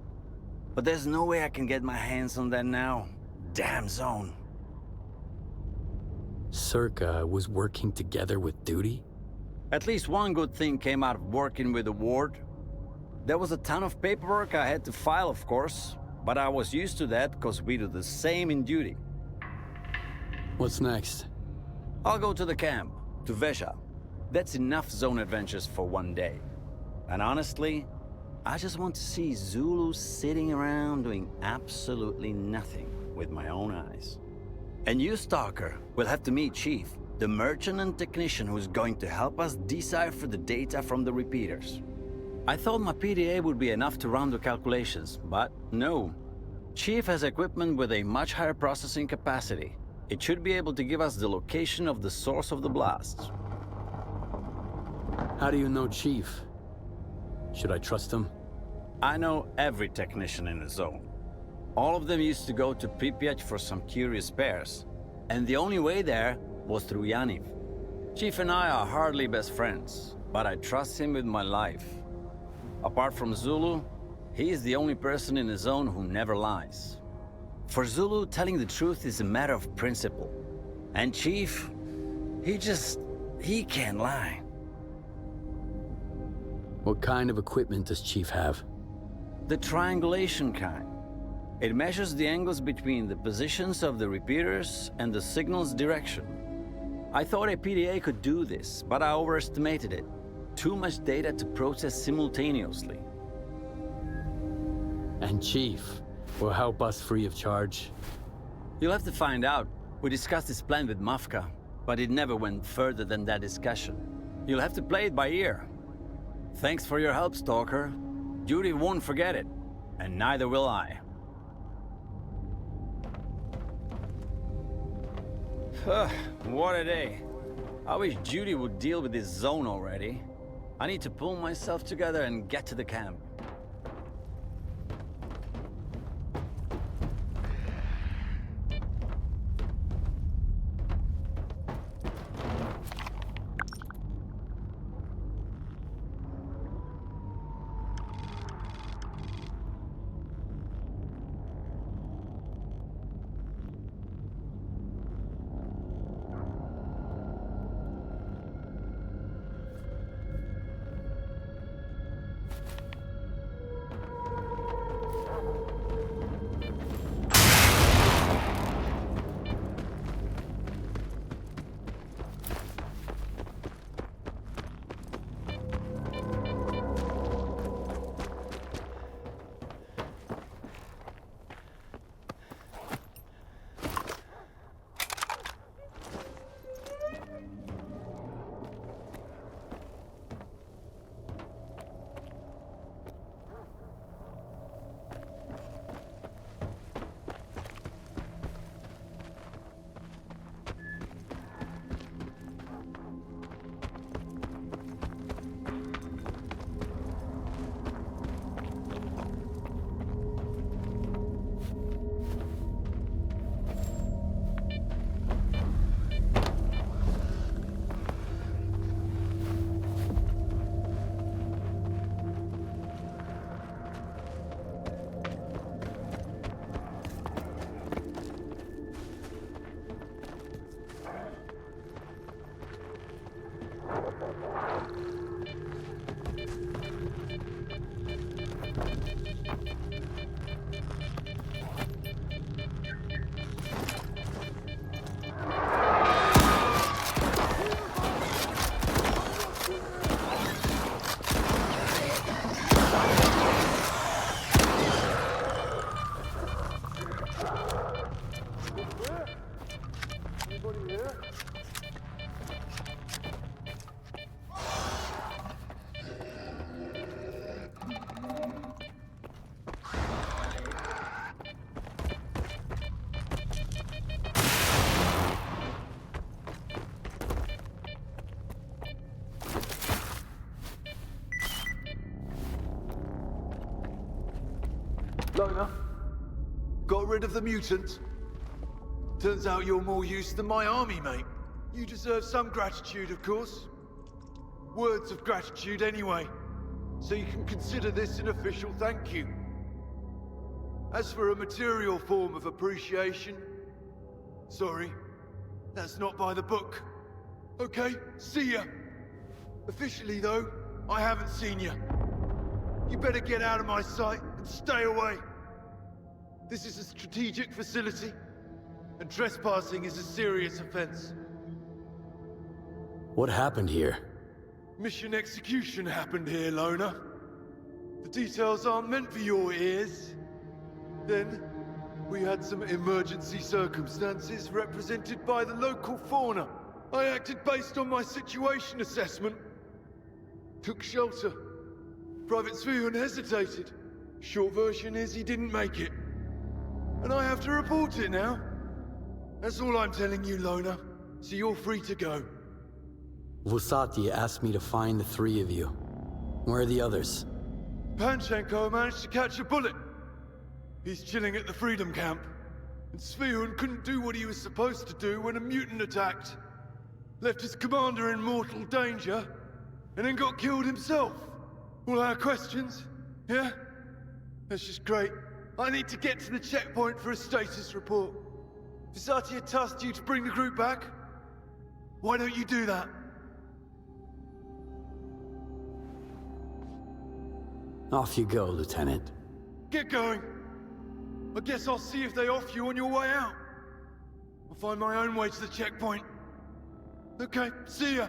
But there's no way I can get my hands on that now. Damn zone. C.A.L.K.E.R was working together with duty? At least one good thing came out of working with the ward. There was a ton of paperwork I had to file, of course, but I was used to that because we do the same in duty. What's next? I'll go to the camp, to Vesha. That's enough zone adventures for one day. And honestly, I just want to see Zulu sitting around doing absolutely nothing with my own eyes. And you, Stalker, will have to meet Chief, the merchant and technician who's going to help us decipher the data from the repeaters. I thought my PDA would be enough to run the calculations, but no. Chief has equipment with a much higher processing capacity. It should be able to give us the location of the source of the blasts. How do you know Chief? Should I trust him? I know every technician in the zone. All of them used to go to Pripyat for some curious spares, and the only way there was through Yaniv. Chief and I are hardly best friends, but I trust him with my life. Apart from Zulu, he is the only person in the zone who never lies. For Zulu, telling the truth is a matter of principle. And Chief, he can't lie. What kind of equipment does Chief have? The triangulation kind. It measures the angles between the positions of the repeaters and the signal's direction. I thought a PDA could do this, but I overestimated it. Too much data to process simultaneously. And Chief will help us free of charge? You'll have to find out. We discussed this plan with Mafka, but it never went further than that discussion. You'll have to play it by ear. Thanks for your help, Stalker. Judy won't forget it, and neither will I. What a day. I wish Judy would deal with this zone already. I need to pull myself together and get to the camp. Loner, got rid of the mutant. Turns out you're more use than my army, mate. You deserve some gratitude, of course. Words of gratitude, anyway. So you can consider this an official thank you. As for a material form of appreciation, sorry, that's not by the book. Okay, see ya. Officially, though, I haven't seen you. You better get out of my sight and stay away. This is a strategic facility, and trespassing is a serious offense. What happened here? Mission execution happened here, Loner. The details aren't meant for your ears. Then, we had some emergency circumstances represented by the local fauna. I acted based on my situation assessment. Took shelter. Private S.T.A.L.K.E.R hesitated. Short version is he didn't make it. And I have to report it now. That's all I'm telling you, Loner. So you're free to go. Vusati asked me to find the three of you. Where are the others? Panchenko managed to catch a bullet. He's chilling at the Freedom Camp. And S.T.A.L.K.E.R couldn't do what he was supposed to do when a mutant attacked. Left his commander in mortal danger, and then got killed himself. All our questions, yeah? That's just great. I need to get to the checkpoint for a status report. Vusati had tasked you to bring the group back. Why don't you do that? Off you go, Lieutenant. Get going. I guess I'll see if they off you on your way out. I'll find my own way to the checkpoint. Okay, see ya.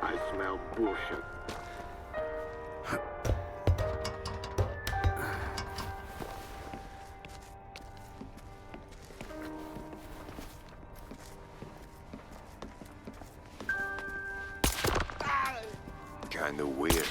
I smell bullshit. Kinda weird.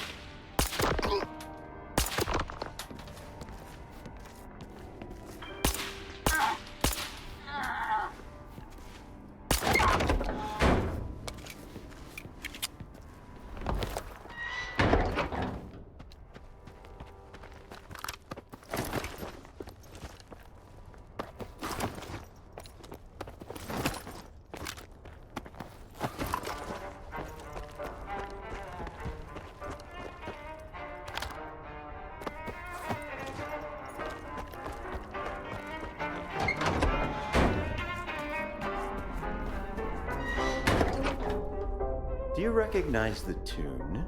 Do you recognize the tune?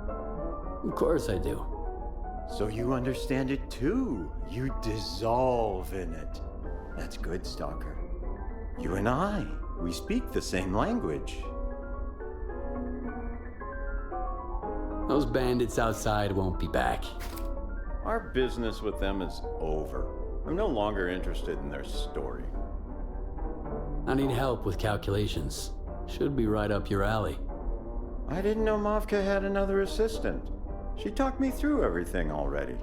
Of course I do. So you understand it too. You dissolve in it. That's good, Stalker. You and I, we speak the same language. Those bandits outside won't be back. Our business with them is over. I'm no longer interested in their story. I need help with calculations. Should be right up your alley. I didn't know Mavka had another assistant. She talked me through everything already.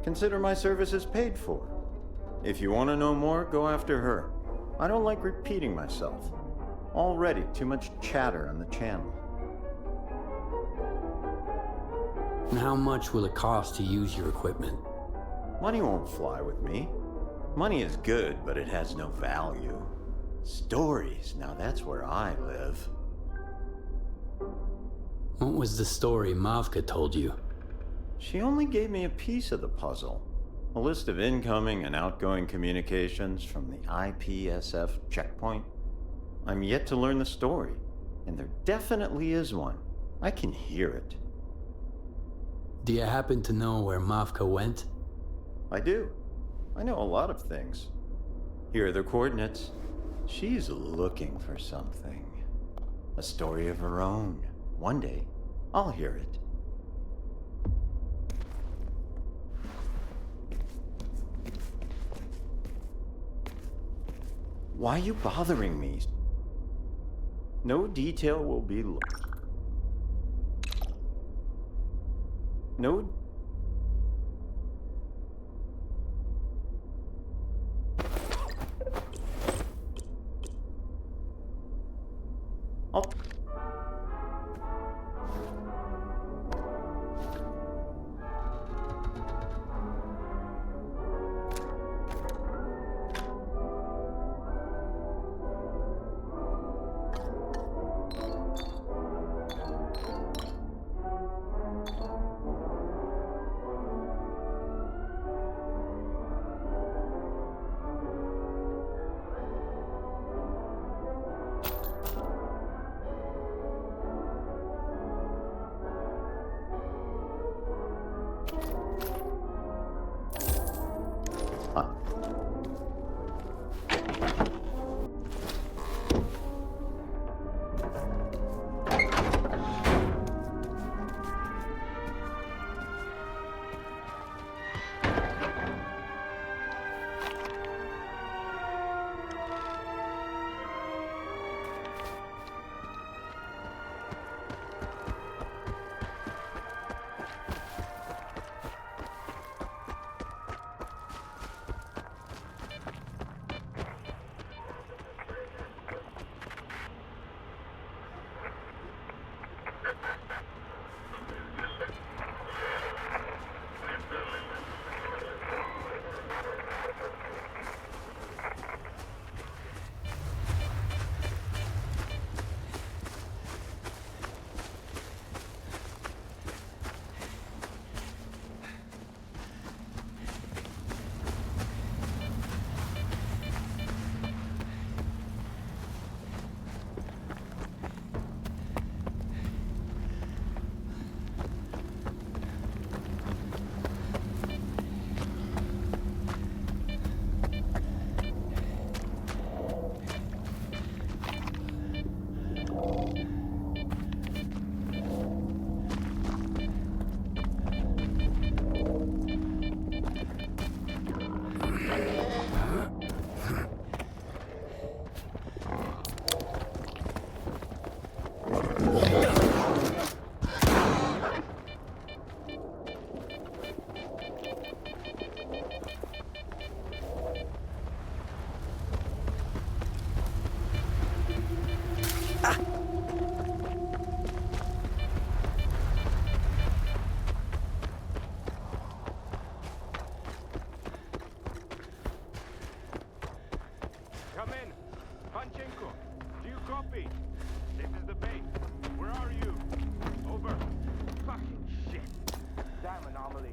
Consider my services paid for. If you want to know more, go after her. I don't like repeating myself. Already too much chatter on the channel. And how much will it cost to use your equipment? Money won't fly with me. Money is good, but it has no value. Stories, now that's where I live. What was the story Mavka told you? She only gave me a piece of the puzzle. A list of incoming and outgoing communications from the IPSF checkpoint. I'm yet to learn the story, and there definitely is one. I can hear it. Do you happen to know where Mavka went? I do. I know a lot of things. Here are the coordinates. She's looking for something. A story of her own. One day, I'll hear it. Why are you bothering me? No detail will be No. I'll... Come in. Panchenko, do you copy? This is the base. Where are you? Over. Fucking shit. Damn anomaly.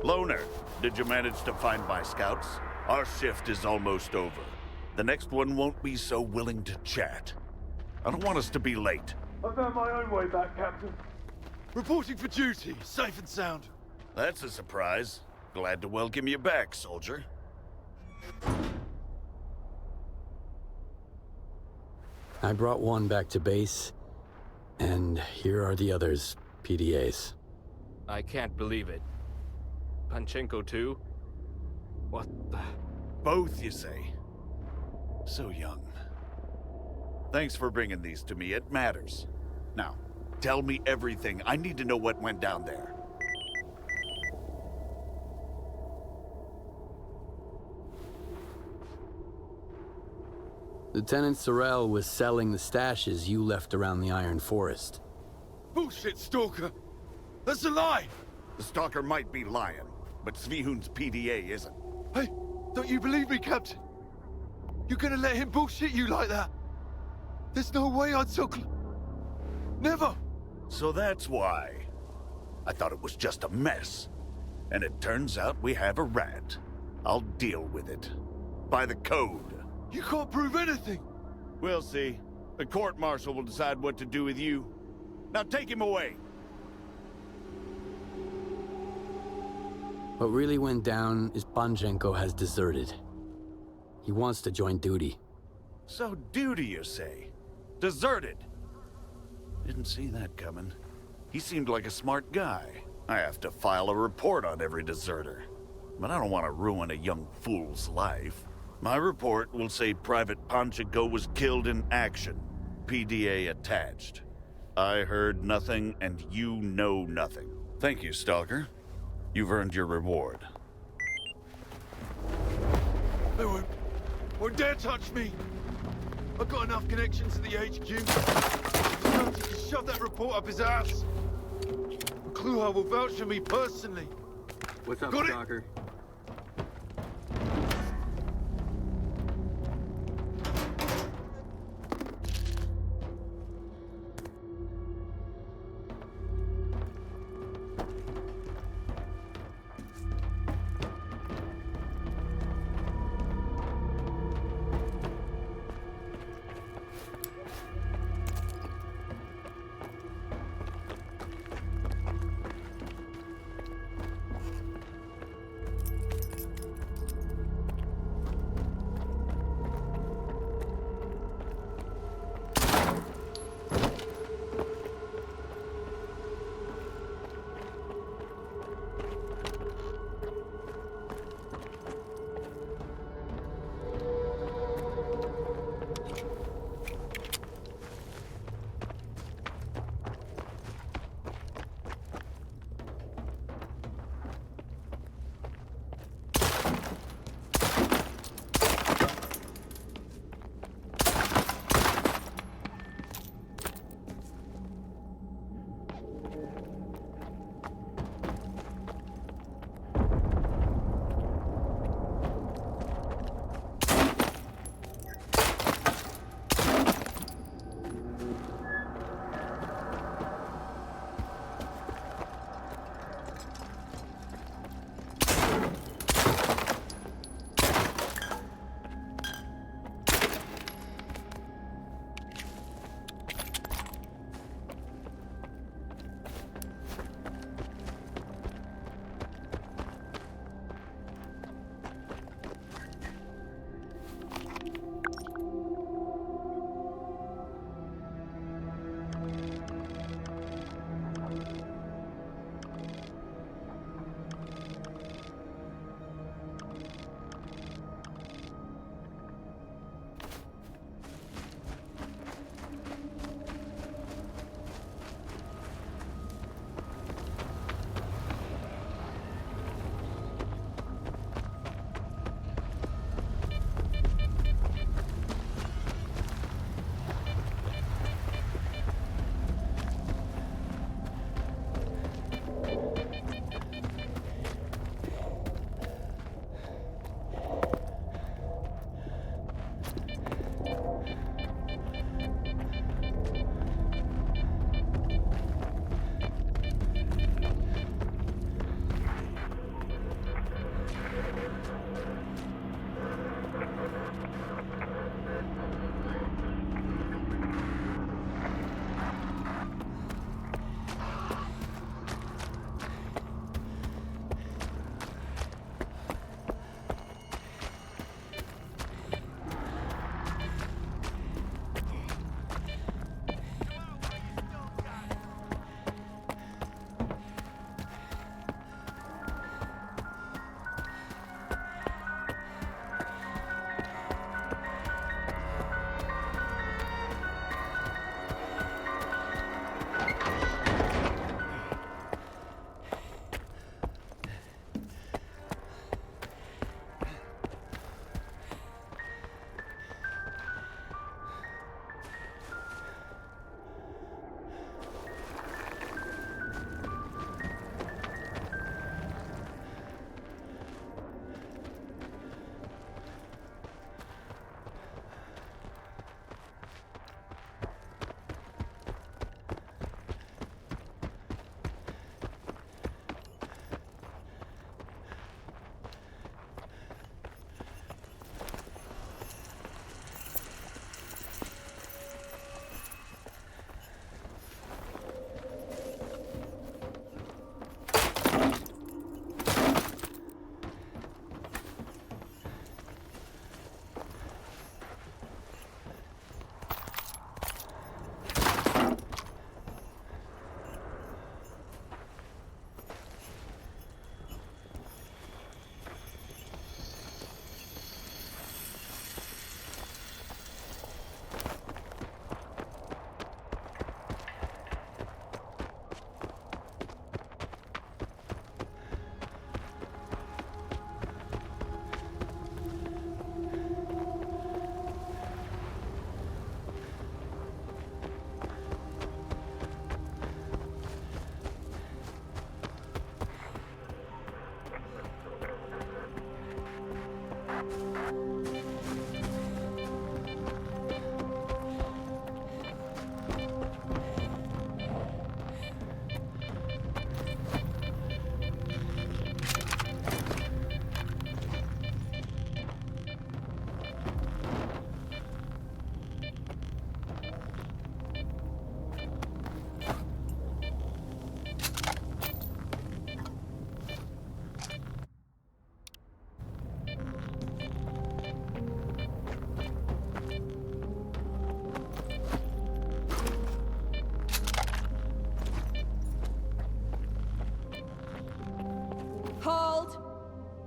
Loner, did you manage to find my scouts? Our shift is almost over. The next one won't be so willing to chat. I don't want us to be late. I found my own way back, Captain. Reporting for duty, safe and sound. That's a surprise. Glad to welcome you back, soldier. I brought one back to base, and here are the others, PDAs. I can't believe it. Panchenko too? What the... Both, you say? So young. Thanks for bringing these to me. It matters. Now, tell me everything. I need to know what went down there. Lieutenant S.T.A.L.K.E.R was selling the stashes you left around the Iron Forest. Bullshit, Stalker! That's a lie! The Stalker might be lying, but Svihun's PDA isn't. Hey, don't you believe me, Captain? You're gonna let him bullshit you like that? There's no way I'd so... Never! So that's why. I thought it was just a mess. And it turns out we have a rat. I'll deal with it. By the code. You can't prove anything! We'll see. The court-martial will decide what to do with you. Now take him away! What really went down is Panchenko has deserted. He wants to join duty. So duty, you say? Deserted? Didn't see that coming. He seemed like a smart guy. I have to file a report on every deserter. But I don't want to ruin a young fool's life. My report will say Private Panchenko was killed in action. PDA attached. I heard nothing, and you know nothing. Thank you, Stalker. You've earned your reward. They won't dare touch me! I've got enough connections to the HQ. Just shove that report up his ass. McCluha will vouch for me personally. What's up, Got Stalker? It?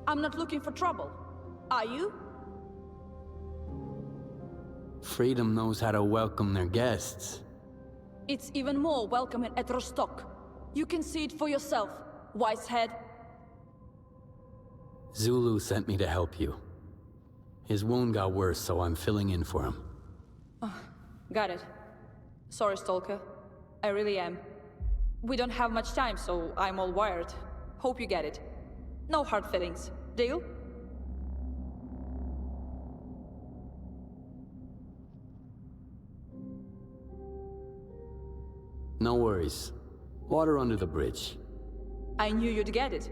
I'm not looking for trouble. Are you? Freedom knows how to welcome their guests. It's even more welcoming at Rostock. You can see it for yourself, wise head. Zulu sent me to help you. His wound got worse, so I'm filling in for him. Got it. Sorry, Stalker. I really am. We don't have much time, so I'm all wired. Hope you get it. No hard feelings. Deal? No worries. Water under the bridge. I knew you'd get it.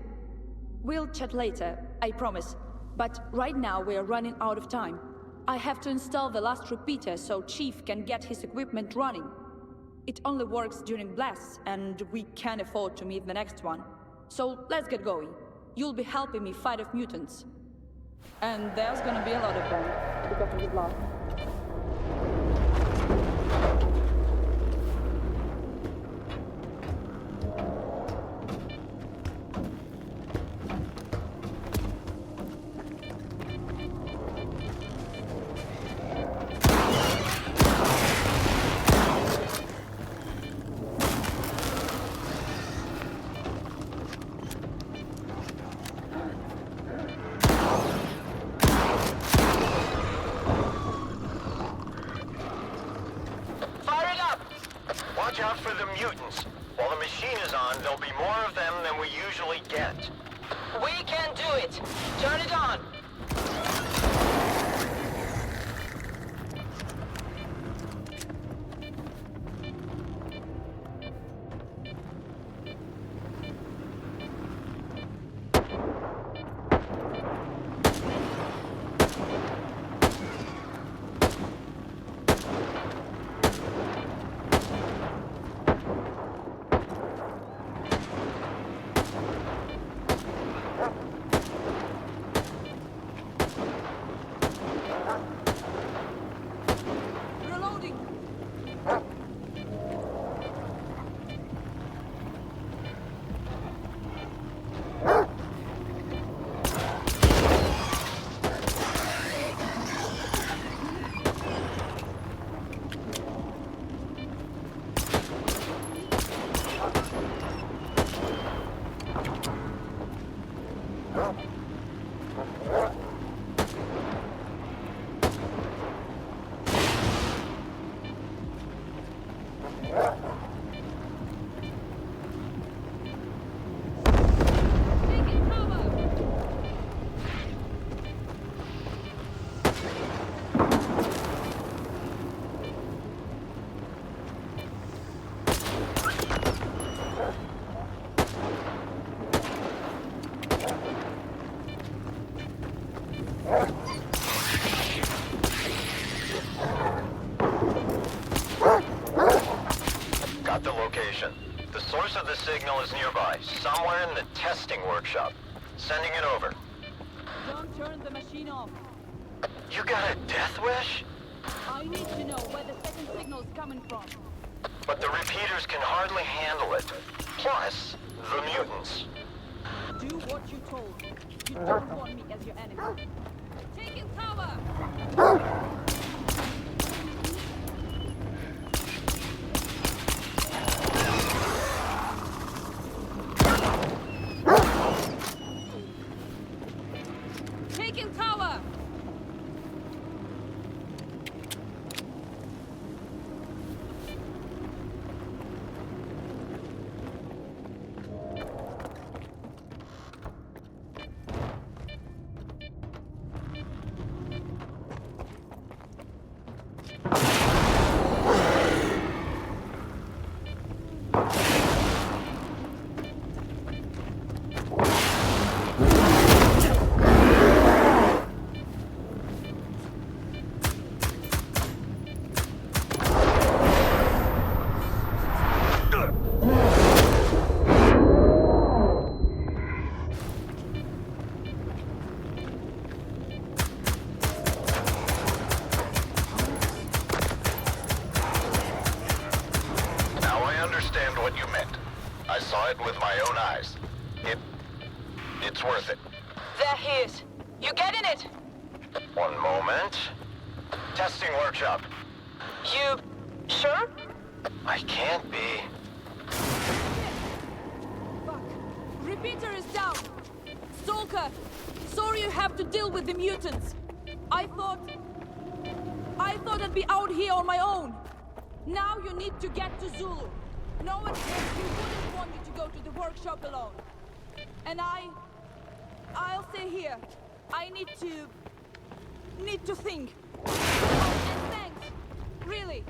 We'll chat later, I promise. But right now we're running out of time. I have to install the last repeater so Chief can get his equipment running. It only works during blasts, and we can't afford to miss the next one. So let's get going. You'll be helping me fight off mutants. And there's gonna be a lot of them, because of his loss. Watch out for the mutants. While the machine is on, there'll be more of them than we usually get. We can do it! Turn it on! Got the location. The source of the signal is nearby, somewhere in the testing workshop. Sending it over. Don't turn the machine off. You got a death wish? I need to know where the second signal's coming from. But the repeaters can hardly handle it. Plus, the mutants. Do what you told. You don't want me as your enemy. Taking cover! Taking tower! I saw it with my own eyes. It's worth it. There he is. You getting it? One moment. Testing workshop. You... sure? I can't be. Fuck. Repeater is down. S.T.A.L.K.E.R. Sorry you have to deal with the mutants. I thought I'd be out here on my own. Now you need to get to Zulu. No one else, you wouldn't want me to go to the workshop alone. And I'll stay here. I need to think. And thanks. Really.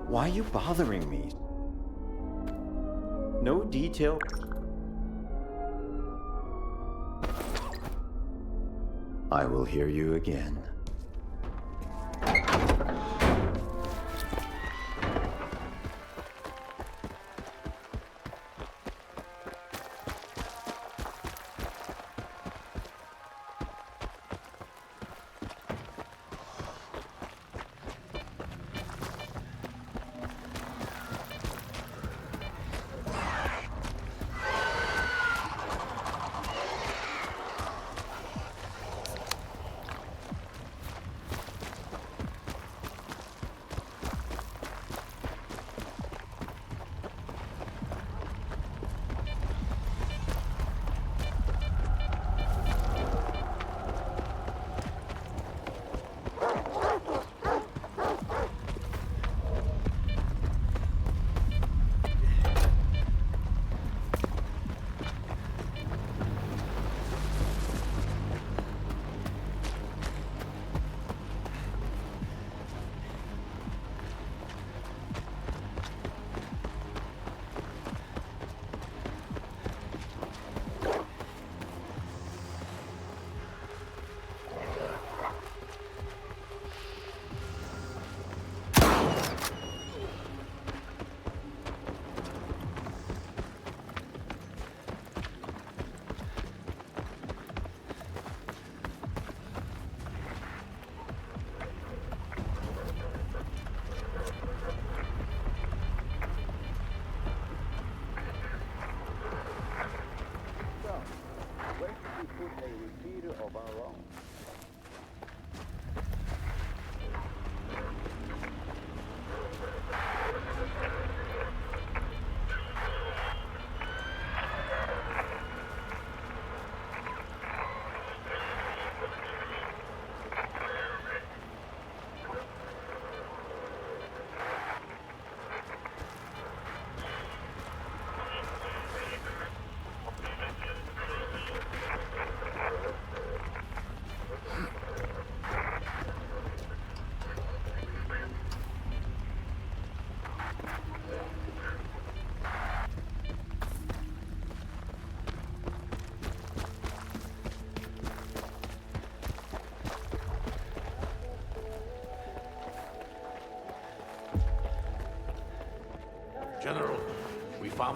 Why are you bothering me? No detail. I will hear you again.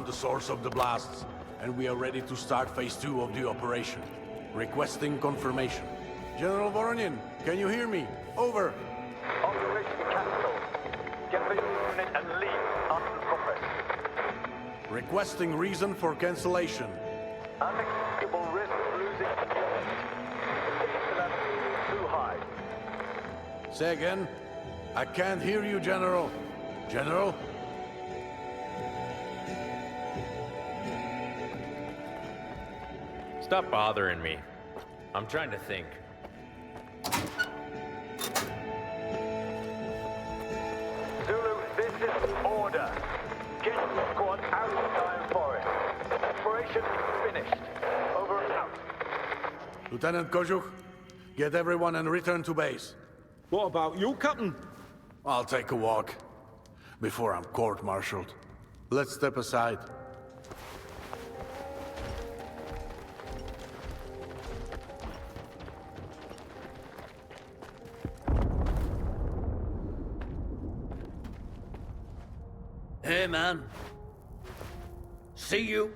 found the source of the blasts, and we are ready to start phase 2 of the operation. Requesting confirmation. General Voronin, can you hear me? Over. Operation cancelled. Get the unit and leave after the compress. Requesting reason for cancellation. Unacceptable risk of losing the unit. Safety level too high. Say again? I can't hear you, General. General? Stop bothering me. I'm trying to think. Zulu, this is order. Get the squad out of Iron Forest. Operation finished. Over and out. Lieutenant Kojuk, get everyone and return to base. What about you, Captain? I'll take a walk. Before I'm court-martialed. Let's step aside. Hey, man. See you.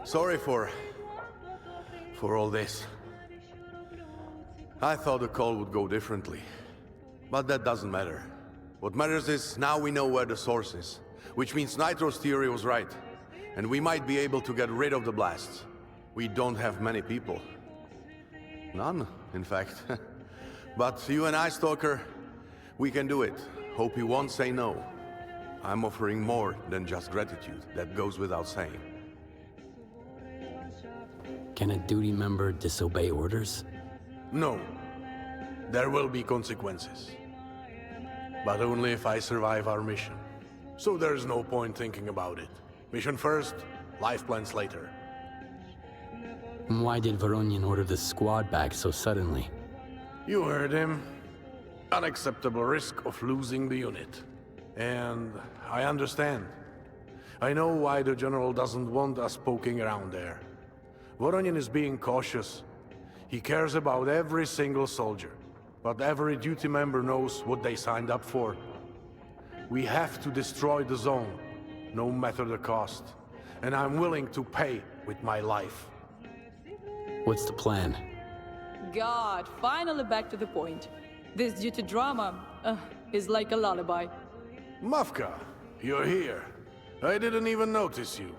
Sorry for all this. I thought the call would go differently. But that doesn't matter. What matters is now we know where the source is. Which means Nitro's theory was right. And we might be able to get rid of the blasts. We don't have many people. None, in fact. But you and I, S.T.A.L.K.E.R, we can do it. Hope you won't say no. I'm offering more than just gratitude. That goes without saying. Can a duty member disobey orders? No. There will be consequences. But only if I survive our mission. So there's no point thinking about it. Mission first, life plans later. And why did Voronin order the squad back so suddenly? You heard him. Unacceptable risk of losing the unit. And I understand. I know why the General doesn't want us poking around there. Voronin is being cautious. He cares about every single soldier. But every duty member knows what they signed up for. We have to destroy the zone, no matter the cost. And I'm willing to pay with my life. What's the plan? God, finally back to the point. This duty drama is like a lullaby. Mavka, you're here. I didn't even notice you.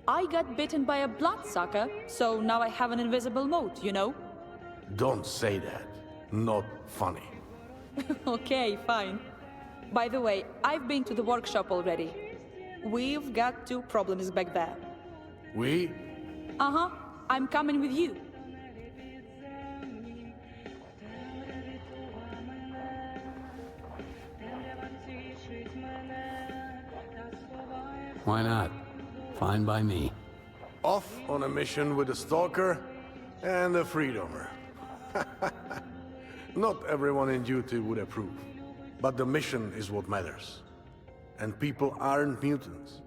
I got bitten by a bloodsucker, so now I have an invisible moat, you know? Don't say that. Not funny. Okay, fine. By the way, I've been to the workshop already. We've got 2 problems back there. We? Uh-huh. I'm coming with you. Why not? Fine by me. Off on a mission with a stalker and a freedomer. Not everyone in duty would approve. But the mission is what matters. And people aren't mutants.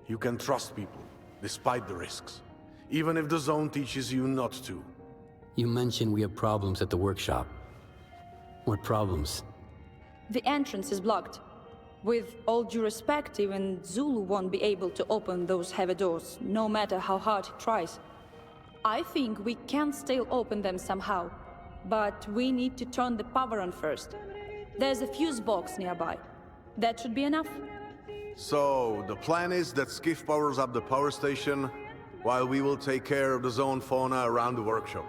You can trust people, despite the risks. Even if the zone teaches you not to. You mentioned we have problems at the workshop. What problems? The entrance is blocked. With all due respect, even Zulu won't be able to open those heavy doors, no matter how hard he tries. I think we can still open them somehow, but we need to turn the power on first. There's a fuse box nearby. That should be enough. So, the plan is that Skiff powers up the power station, while we will take care of the zone fauna around the workshop.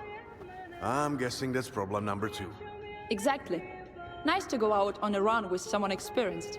I'm guessing that's problem number 2. Exactly. Nice to go out on a run with someone experienced.